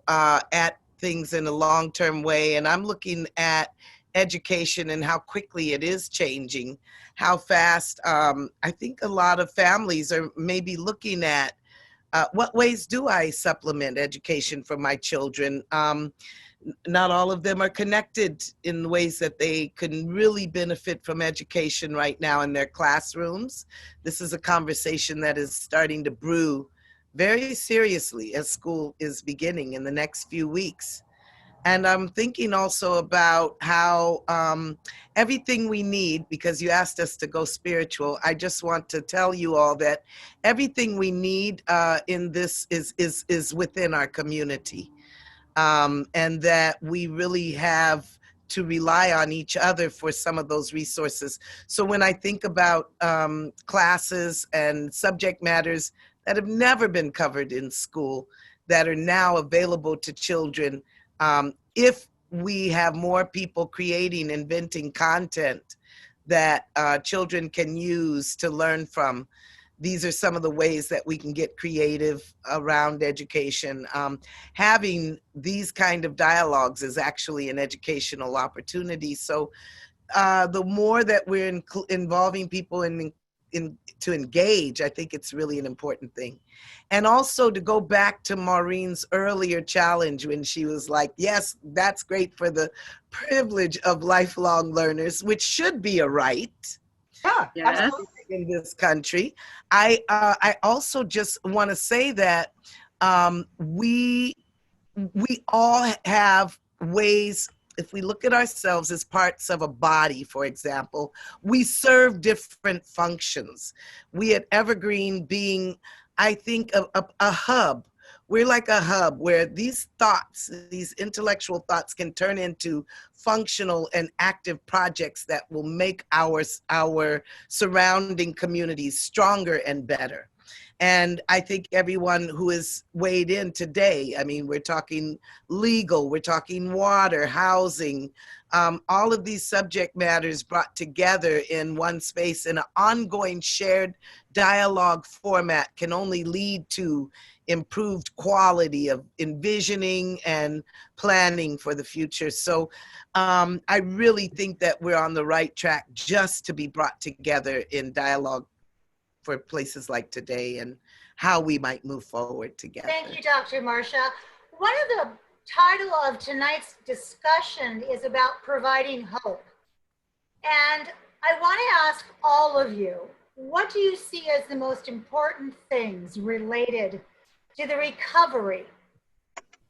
[SPEAKER 3] at things in a long-term way. And I'm looking at education and how quickly it is changing, how fast. I think a lot of families are maybe looking at what ways do I supplement education for my children? Not all of them are connected in ways that they can really benefit from education right now in their classrooms. This is a conversation that is starting to brew very seriously as school is beginning in the next few weeks. And I'm thinking also about how everything we need, because you asked us to go spiritual, I just want to tell you all that everything we need in this is within our community. And that we really have to rely on each other for some of those resources. So when I think about classes and subject matters that have never been covered in school, that are now available to children, if we have more people creating, inventing content that children can use to learn from, these are some of the ways that we can get creative around education. Having these kind of dialogues is actually an educational opportunity. So the more that we're involving people in to engage, I think it's really an important thing. And also to go back to Maureen's earlier challenge when she was like, yes, that's great for the privilege of lifelong learners, which should be a right.
[SPEAKER 6] Yeah,
[SPEAKER 4] Yes.
[SPEAKER 6] absolutely.
[SPEAKER 3] In this country. I also just want to say that we all have ways. If we look at ourselves as parts of a body, for example, we serve different functions. We at Evergreen being, I think, a hub. We're like a hub where these thoughts, these intellectual thoughts can turn into functional and active projects that will make our surrounding communities stronger and better. And I think everyone who is weighed in today, I mean, we're talking legal, we're talking water, housing, all of these subject matters brought together in one space in an ongoing shared dialogue format can only lead to improved quality of envisioning and planning for the future. So I really think that we're on the right track just to be brought together in dialogue for places like today and how we might move forward together.
[SPEAKER 2] Thank you, Dr. Marcia. One of the title of tonight's discussion is about providing hope. And I want to ask all of you, what do you see as the most important things related to the recovery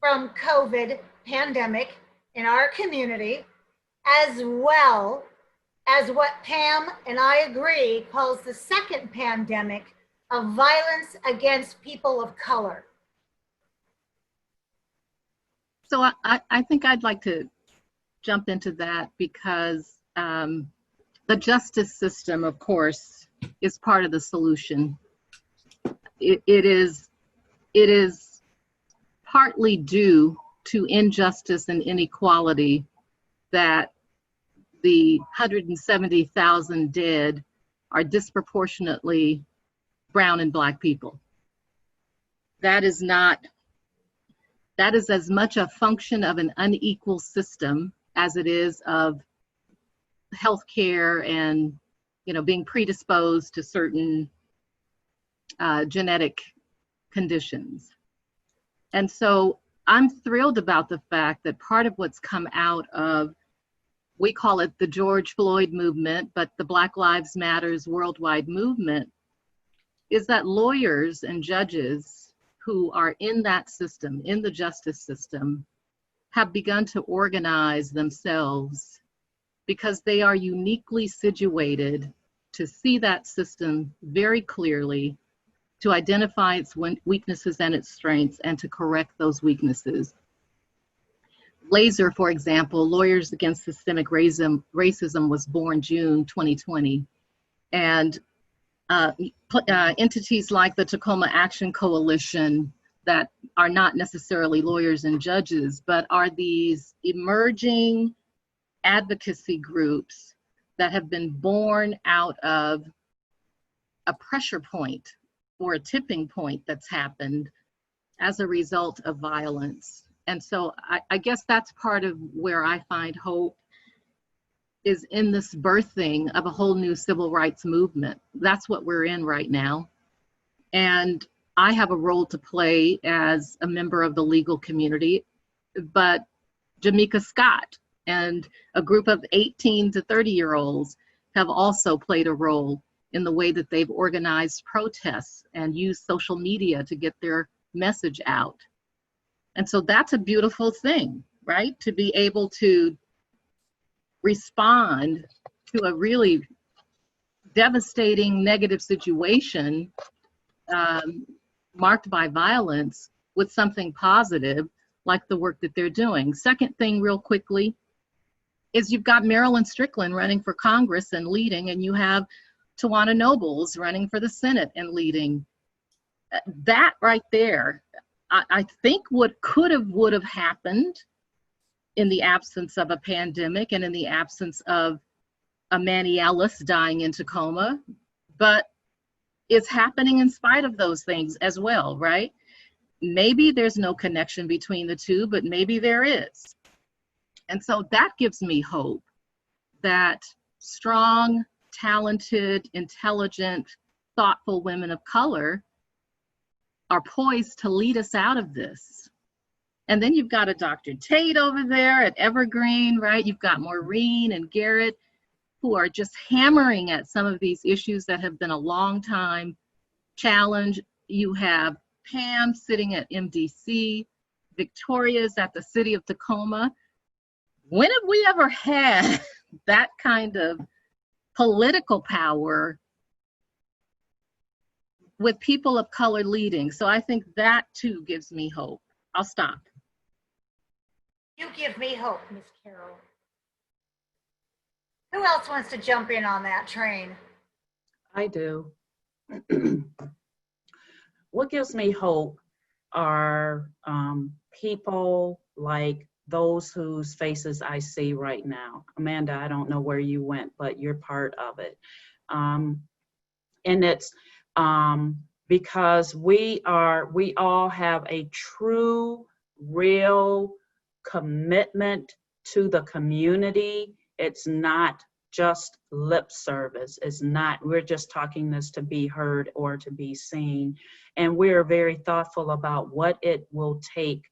[SPEAKER 2] from COVID pandemic in our community, as well as what Pam and I agree calls the second pandemic of violence against people of color?
[SPEAKER 4] So I think I'd like to jump into that because the justice system, of course, is part of the solution. It is partly due to injustice and inequality that the 170,000 dead are disproportionately brown and Black people. That is as much a function of an unequal system as it is of healthcare and, being predisposed to certain genetic conditions. And so I'm thrilled about the fact that part of what's come out of, we call it the George Floyd movement, but the Black Lives Matters worldwide movement, is that lawyers and judges who are in that system, in the justice system, have begun to organize themselves because they are uniquely situated to see that system very clearly, to identify its weaknesses and its strengths, and to correct those weaknesses. LASER, for example, Lawyers Against Systemic Racism, was born June 2020. And entities like the Tacoma Action Coalition that are not necessarily lawyers and judges, but are these emerging advocacy groups that have been born out of a pressure point or a tipping point that's happened as a result of violence. And so I guess that's part of where I find hope, is in this birthing of a whole new civil rights movement. That's what we're in right now. And I have a role to play as a member of the legal community, but Jamaica Scott and a group of 18 to 30-year-olds have also played a role in the way that they've organized protests and used social media to get their message out. And so that's a beautiful thing, right? To be able to respond to a really devastating negative situation marked by violence with something positive, like the work that they're doing. Second thing, real quickly, is you've got Marilyn Strickland running for Congress and leading, and you have Tawana Nobles running for the Senate and leading. That right there, I think what would have happened in the absence of a pandemic and in the absence of a Manny Ellis dying in Tacoma, but it's happening in spite of those things as well, right? Maybe there's no connection between the two, but maybe there is. And so that gives me hope that strong, talented, intelligent, thoughtful women of color are poised to lead us out of this. And then you've got a Dr. Tate over there at Evergreen, right? You've got Maureen and Garrett, who are just hammering at some of these issues that have been a long time challenge. You have Pam sitting at MDC, Victoria's at the City of Tacoma. When have we ever had that kind of political power with people of color leading? So I think that too gives me hope. I'll stop.
[SPEAKER 2] You give me hope, Miss Carol. Who else wants to jump in on that train?
[SPEAKER 7] I do. What gives me hope are people like those whose faces I see right now. Amanda, I don't know where you went, but you're part of it. And it's because we all have a true, real commitment to the community. It's not just lip service. It's not, we're just talking this to be heard or to be seen. And we're very thoughtful about what it will take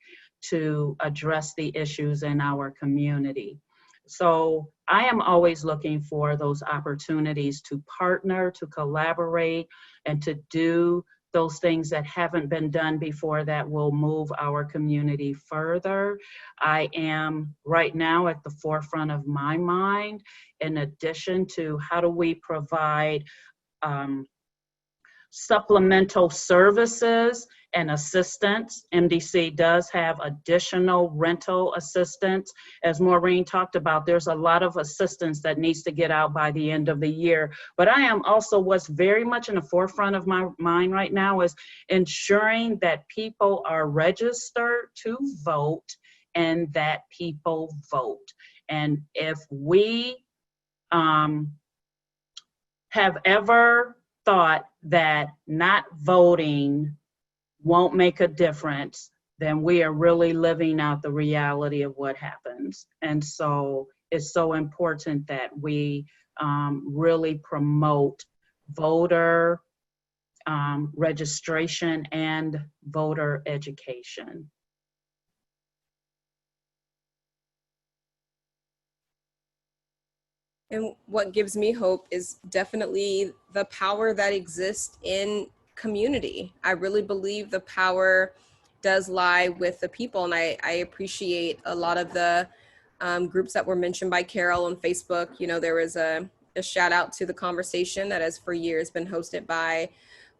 [SPEAKER 7] to address the issues in our community. So I am always looking for those opportunities to partner, to collaborate, and to do those things that haven't been done before that will move our community further. I am right now at the forefront of my mind, in addition to how do we provide supplemental services and assistance. MDC does have additional rental assistance. As Maureen talked about, there's a lot of assistance that needs to get out by the end of the year. But I am also, what's very much in the forefront of my mind right now is ensuring that people are registered to vote and that people vote. And if we have ever thought that not voting won't make a difference, then we are really living out the reality of what happens. And so it's so important that we really promote voter registration and voter education.
[SPEAKER 1] And what gives me hope is definitely the power that exists in community. I really believe the power does lie with the people. And I appreciate a lot of the groups that were mentioned by Carol on Facebook. You know, there was a shout out to The Conversation that has for years been hosted by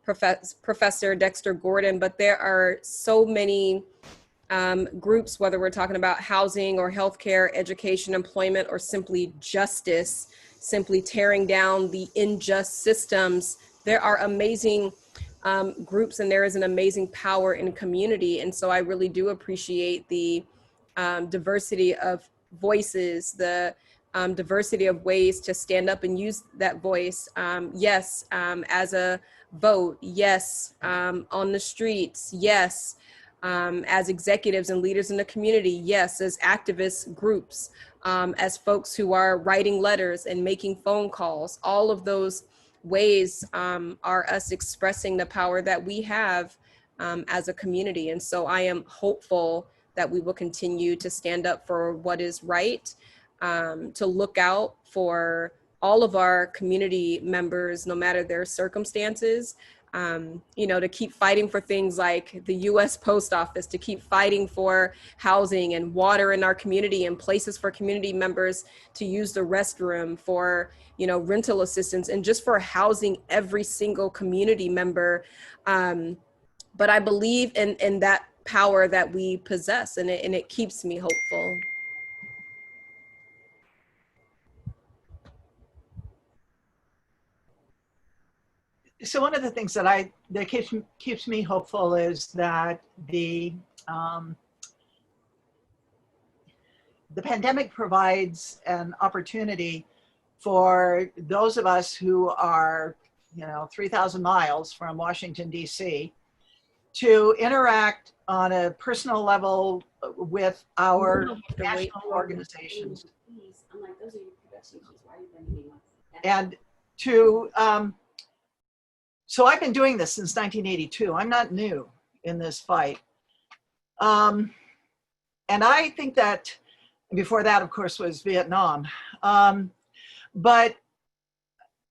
[SPEAKER 1] Professor Dexter Gordon. But there are so many groups, whether we're talking about housing or healthcare, education, employment, or simply justice, simply tearing down the unjust systems. There are amazing groups, and there is an amazing power in community. And so I really do appreciate the diversity of voices, the diversity of ways to stand up and use that voice. Yes, as a vote, yes, on the streets, yes, as executives and leaders in the community, yes, as activist groups, as folks who are writing letters and making phone calls. All of those ways are us expressing the power that we have as a community. And so I am hopeful that we will continue to stand up for what is right, to look out for all of our community members, no matter their circumstances, to keep fighting for things like the US Post Office, to keep fighting for housing and water in our community and places for community members to use the restroom, for, rental assistance, and just for housing every single community member. But I believe in that power that we possess, and it keeps me hopeful.
[SPEAKER 6] So one of the things that keeps me hopeful is that the pandemic provides an opportunity for those of us who are, 3,000 miles from Washington, D.C., to interact on a personal level with our national organizations. And to, so I've been doing this since 1982. I'm not new in this fight. And I think that, before that, of course, was Vietnam. But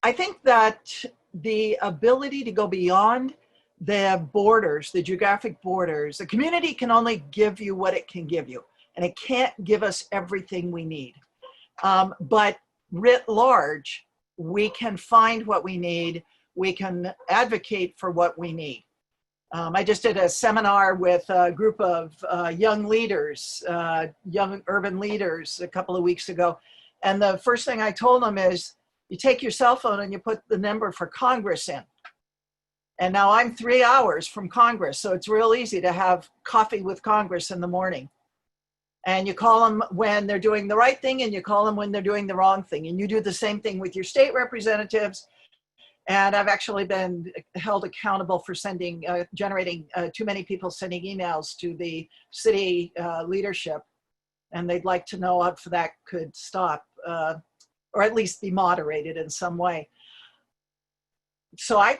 [SPEAKER 6] I think that the ability to go beyond the borders, the geographic borders, the community can only give you what it can give you, and it can't give us everything we need. But writ large, we can find what we need. We can advocate for what we need. I just did a seminar with a group of young leaders, young urban leaders, a couple of weeks ago. And the first thing I told them is, you take your cell phone and you put the number for Congress in. And now I'm 3 hours from Congress, so it's real easy to have coffee with Congress in the morning. And you call them when they're doing the right thing, and you call them when they're doing the wrong thing. And you do the same thing with your state representatives. And I've actually been held accountable for generating too many people sending emails to the city leadership. And they'd like to know if that could stop, or at least be moderated in some way. So I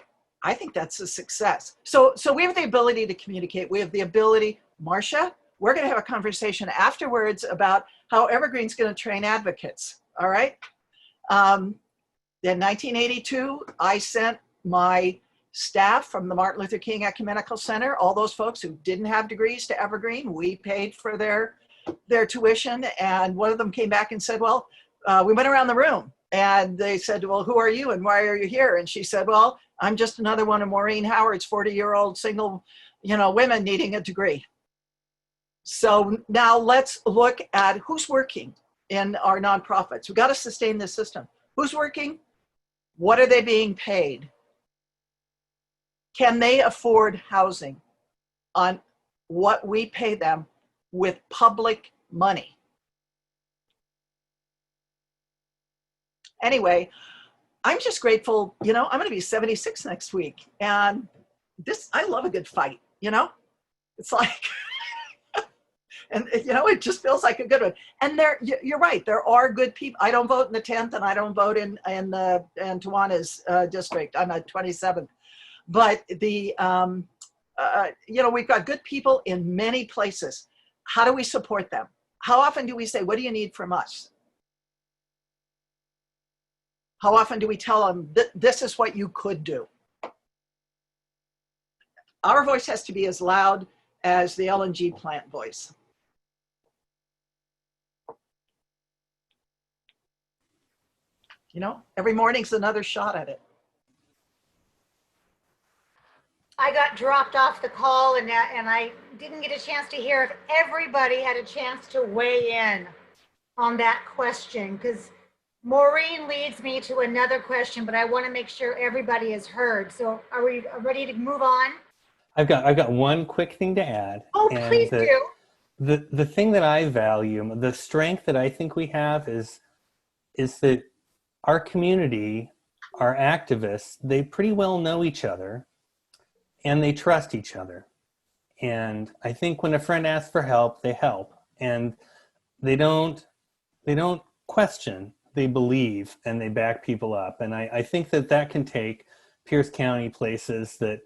[SPEAKER 6] think that's a success. So we have the ability to communicate. We have the ability. Marcia, we're going to have a conversation afterwards about how Evergreen's going to train advocates. All right. In 1982, I sent my staff from the Martin Luther King Ecumenical Center, all those folks who didn't have degrees, to Evergreen. We paid for their tuition. And one of them came back and said, well, we went around the room and they said, well, who are you and why are you here? And she said, well, I'm just another one of Maureen Howard's 40-year-old single, women needing a degree. So now let's look at who's working in our nonprofits. We've got to sustain this system. Who's working? What are they being paid? Can they afford housing on what we pay them with public money? Anyway, I'm just grateful, I'm going to be 76 next week. And I love a good fight, It's like, and it just feels like a good one. And you're right, there are good people. I don't vote in the 10th and I don't vote in Tawana's district. I'm at 27th. But we've got good people in many places. How do we support them? How often do we say, what do you need from us? How often do we tell them, this is what you could do? Our voice has to be as loud as the LNG plant voice. Every morning's another shot at it.
[SPEAKER 2] I got dropped off the call and I didn't get a chance to hear if everybody had a chance to weigh in on that question, because Maureen leads me to another question, but I want to make sure everybody is heard. So are we ready to move on?
[SPEAKER 5] I've got one quick thing to add.
[SPEAKER 2] Oh, please do.
[SPEAKER 5] The thing that I value, the strength that I think we have is that our community, our activists, they pretty well know each other and they trust each other. And I think when a friend asks for help, they help, and they don't question, they believe, and they back people up. And I think that can take Pierce County places that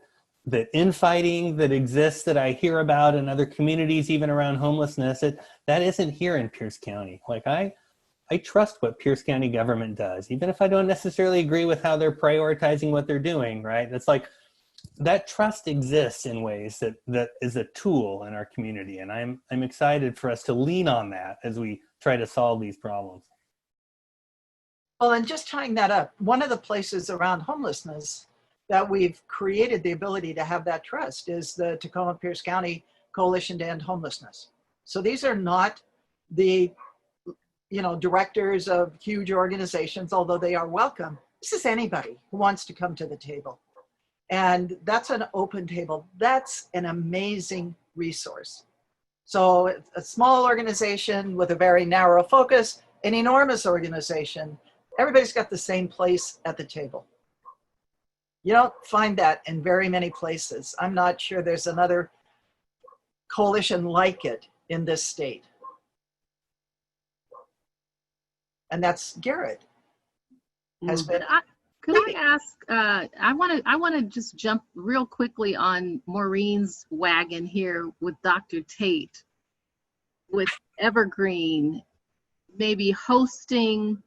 [SPEAKER 5] infighting that exists that I hear about in other communities, even around homelessness, that isn't here in Pierce County. Like I trust what Pierce County government does, even if I don't necessarily agree with how they're prioritizing what they're doing, right? It's like that trust exists in ways that is a tool in our community. And I'm excited for us to lean on that as we try to solve these problems.
[SPEAKER 6] Well, and just tying that up, one of the places around homelessness that we've created the ability to have that trust is the Tacoma Pierce County Coalition to End Homelessness. So these are not the, directors of huge organizations, although they are welcome. This is anybody who wants to come to the table. And that's an open table. That's an amazing resource. So a small organization with a very narrow focus, an enormous organization, everybody's got the same place at the table. You don't find that in very many places. I'm not sure there's another coalition like it in this state. And that's Garrett. Has been.
[SPEAKER 4] Could I ask, I want to just jump real quickly on Maureen's wagon here with Dr. Tate, with Evergreen, maybe hosting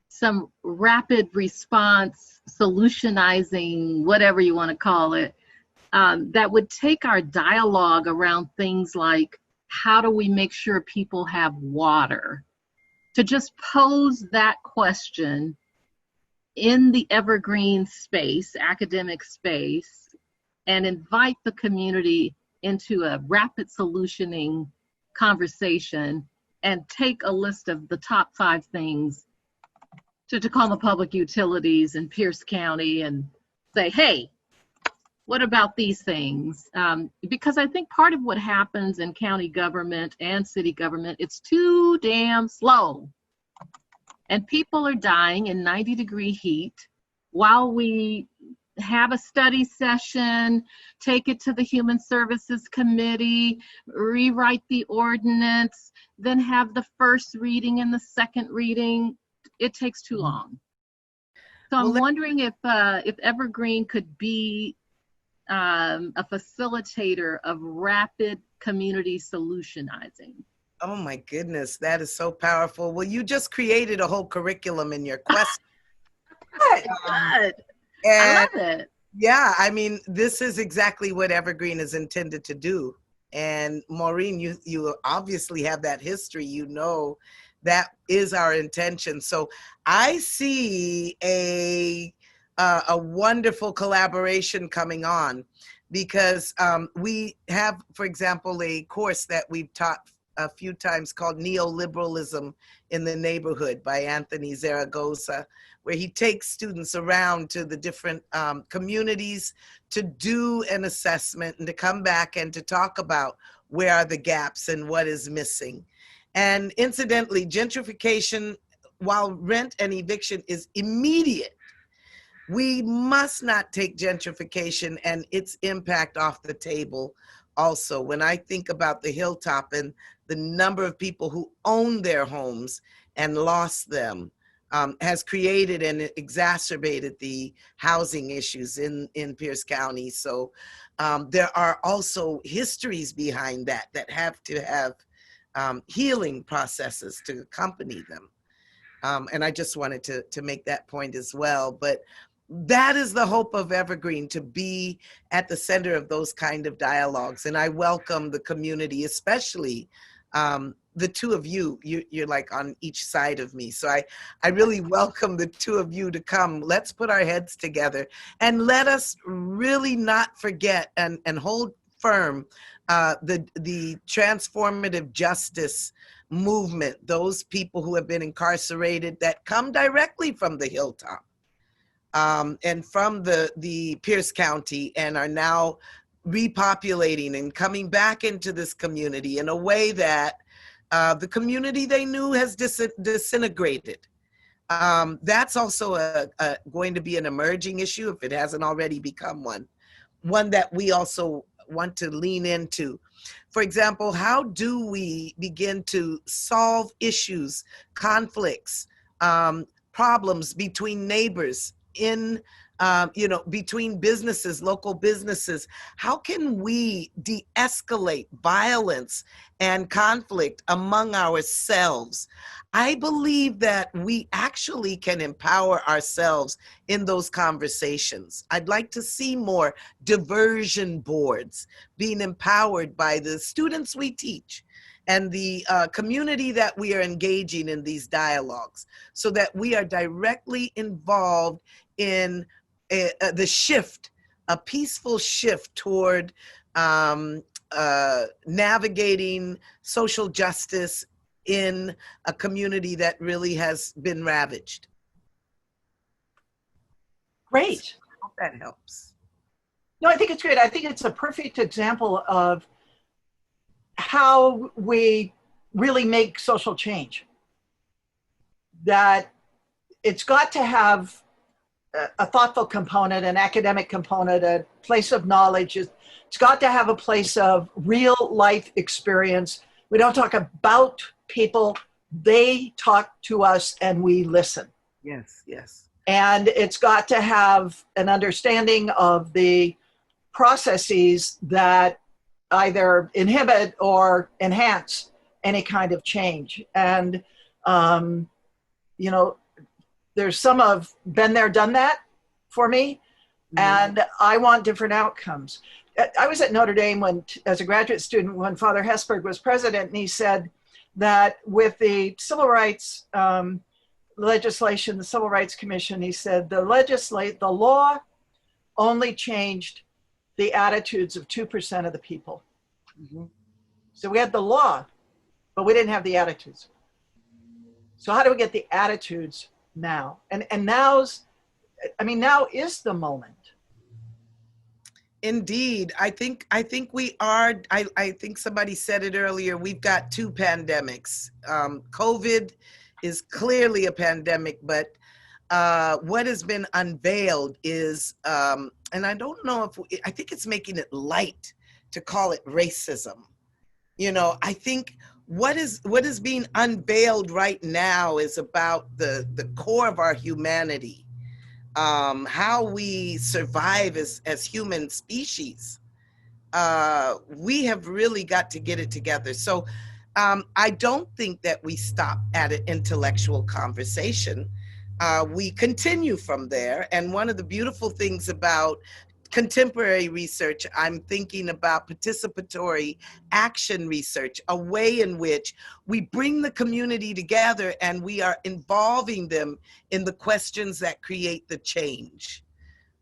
[SPEAKER 4] some rapid response, solutionizing, whatever you want to call it, that would take our dialogue around things like, how do we make sure people have water? To just pose that question in the Evergreen space, academic space, and invite the community into a rapid solutioning conversation and take a list of the top 5 things to Tacoma Public Utilities and Pierce County and say, hey, what about these things? Because I think part of what happens in county government and city government, it's too damn slow. And people are dying in 90-degree heat while we have a study session, take it to the Human Services Committee, rewrite the ordinance, then have the first reading and the second reading. It takes too long. So I'm wondering if Evergreen could be a facilitator of rapid community solutionizing.
[SPEAKER 3] Oh my goodness, that is so powerful. Well, you just created a whole curriculum in your question.
[SPEAKER 4] Good. I love it.
[SPEAKER 3] Yeah, I mean, this is exactly what Evergreen is intended to do. And Maureen, you obviously have that history, that is our intention. So I see a wonderful collaboration coming on, because we have, for example, a course that we've taught a few times called Neoliberalism in the Neighborhood by Anthony Zaragoza, where he takes students around to the different communities to do an assessment and to come back and to talk about where are the gaps and what is missing. And incidentally, gentrification, while rent and eviction is immediate, we must not take gentrification and its impact off the table. Also, when I think about the Hilltop and the number of people who own their homes and lost them, has created and exacerbated the housing issues in Pierce County. So there are also histories behind that have to have healing processes to accompany them. And I just wanted to make that point as well. But that is the hope of Evergreen, to be at the center of those kind of dialogues. And I welcome the community, especially the two of you. You're like on each side of me. So I really welcome the two of you to come. Let's put our heads together and let us really not forget and hold firm the transformative justice movement, those people who have been incarcerated that come directly from the Hilltop. And from the Pierce County, and are now repopulating and coming back into this community in a way that the community they knew has disintegrated. That's also going to be an emerging issue, if it hasn't already become one that we also want to lean into. For example, how do we begin to solve issues, conflicts, problems between neighbors, between businesses, local businesses? How can we de-escalate violence and conflict among ourselves? I believe that we actually can empower ourselves in those conversations. I'd like to see more diversion boards being empowered by the students we teach and the community that we are engaging in these dialogues, so that we are directly involved in the shift, a peaceful shift toward navigating social justice in a community that really has been ravaged.
[SPEAKER 6] Great.
[SPEAKER 3] I hope that helps.
[SPEAKER 6] No, I think it's great. I think it's a perfect example of how we really make social change. That it's got to have a thoughtful component, an academic component, a place of knowledge. It's got to have a place of real life experience. We don't talk about people, they talk to us and we listen.
[SPEAKER 3] Yes, yes.
[SPEAKER 6] And it's got to have an understanding of the processes that either inhibit or enhance any kind of change. And, there's some of been there, done that for me. And I want different outcomes. I was at Notre Dame as a graduate student when Father Hesburgh was president, and he said that with the civil rights legislation, the Civil Rights Commission, he said the law only changed the attitudes of 2% of the people. Mm-hmm. So we had the law, but we didn't have the attitudes. So how do we get the attitudes now? And now is the moment.
[SPEAKER 3] Indeed. I think we are, I think somebody said it earlier, we've got two pandemics. COVID is clearly a pandemic, but what has been unveiled is, and I don't know I think it's making it light to call it racism. I think what is being unveiled right now is about the core of our humanity, how we survive as human species. We have really got to get it together. So I don't think that we stop at an intellectual conversation. We continue from there. And one of the beautiful things about contemporary research, I'm thinking about participatory action research, a way in which we bring the community together and we are involving them in the questions that create the change.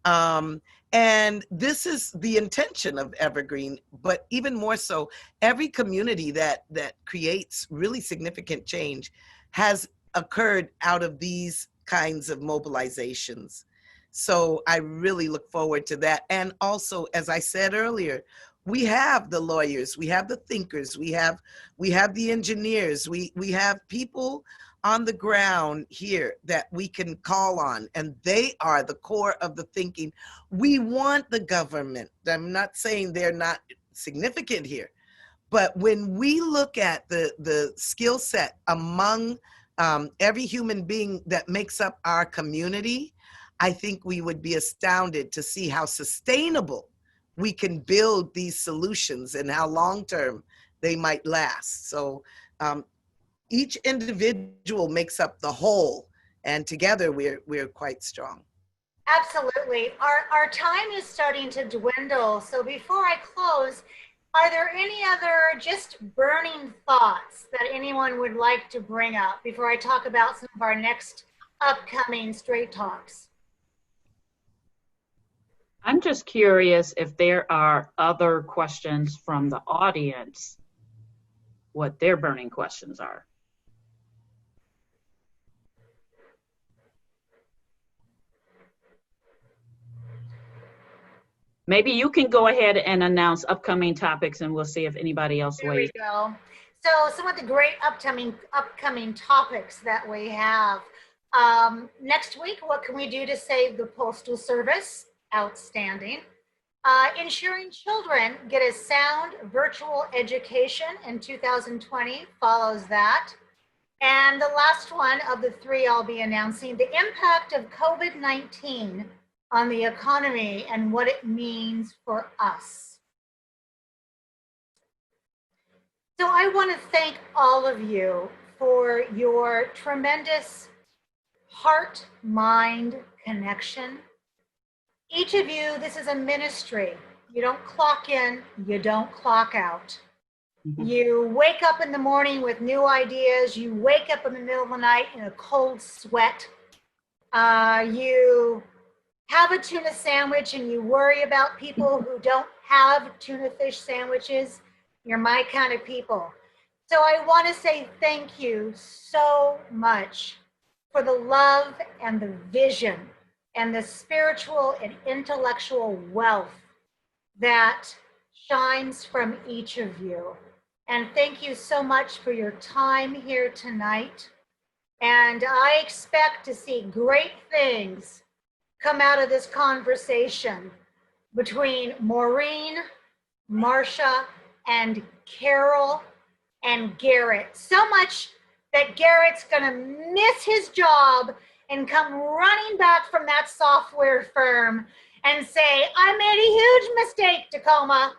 [SPEAKER 3] And this is the intention of Evergreen, but even more so, every community that creates really significant change has occurred out of these kinds of mobilizations. So I really look forward to that. And also, as I said earlier, we have the lawyers, we have the thinkers, we have the engineers, we have people on the ground here that we can call on, and they are the core of the thinking. We want the government. I'm not saying they're not significant here, but when we look at the skill set among every human being that makes up our community, I think we would be astounded to see how sustainable we can build these solutions and how long-term they might last. So each individual makes up the whole, and together we're quite strong.
[SPEAKER 2] Absolutely. Our time is starting to dwindle. So before I close, are there any other just burning thoughts that anyone would like to bring up before I talk about some of our next upcoming Straight Talks?
[SPEAKER 7] I'm just curious if there are other questions from the audience, what their burning questions are. Maybe you can go ahead and announce upcoming topics and we'll see if anybody else
[SPEAKER 2] There
[SPEAKER 7] weighs.
[SPEAKER 2] we go. So some of the great upcoming topics that we have. Next week, what can we do to save the Postal Service? Outstanding. Ensuring children get a sound virtual education in 2020 follows that. And the last one of the three I'll be announcing, the impact of COVID-19 on the economy and what it means for us. So I want to thank all of you for your tremendous heart-mind connection. Each of you, this is a ministry. You don't clock in, you don't clock out. You wake up in the morning with new ideas. You wake up in the middle of the night in a cold sweat. You have a tuna sandwich and you worry about people who don't have tuna fish sandwiches. You're my kind of people. So I want to say thank you so much for the love and the vision and the spiritual and intellectual wealth that shines from each of you. And thank you so much for your time here tonight. And I expect to see great things come out of this conversation between Maureen, Marcia, and Carol and Garrett. So much that Garrett's gonna miss his job and come running back from that software firm and say, I made a huge mistake, Tacoma.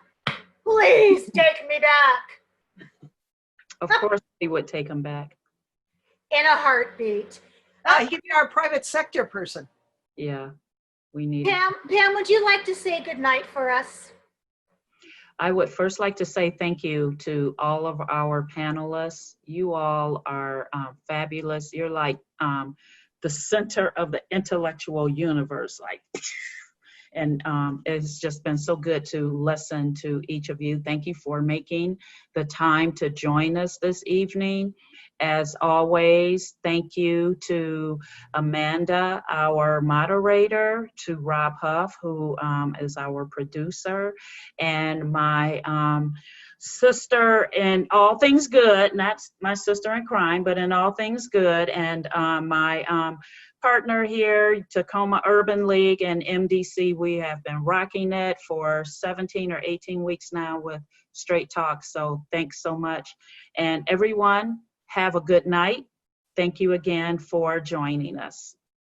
[SPEAKER 2] Please take me back.
[SPEAKER 7] Of course, we would take him back.
[SPEAKER 2] In a heartbeat.
[SPEAKER 6] He'd be our private sector person.
[SPEAKER 7] Yeah, we need it.
[SPEAKER 2] Pam, would you like to say goodnight for us?
[SPEAKER 7] I would first like to say thank you to all of our panelists. You all are fabulous. You're like the center of the intellectual universe, like, and it's just been so good to listen to each of you. Thank you for making the time to join us this evening. As always, thank you to Amanda, our moderator, to Rob Huff, who is our producer, and my sister in All Things Good, not my sister in crime, but in All Things Good, and my partner here, Tacoma Urban League and MDC. We have been rocking it for 17 or 18 weeks now with Straight Talk. So thanks so much. And everyone, have a good night. Thank you again for joining us.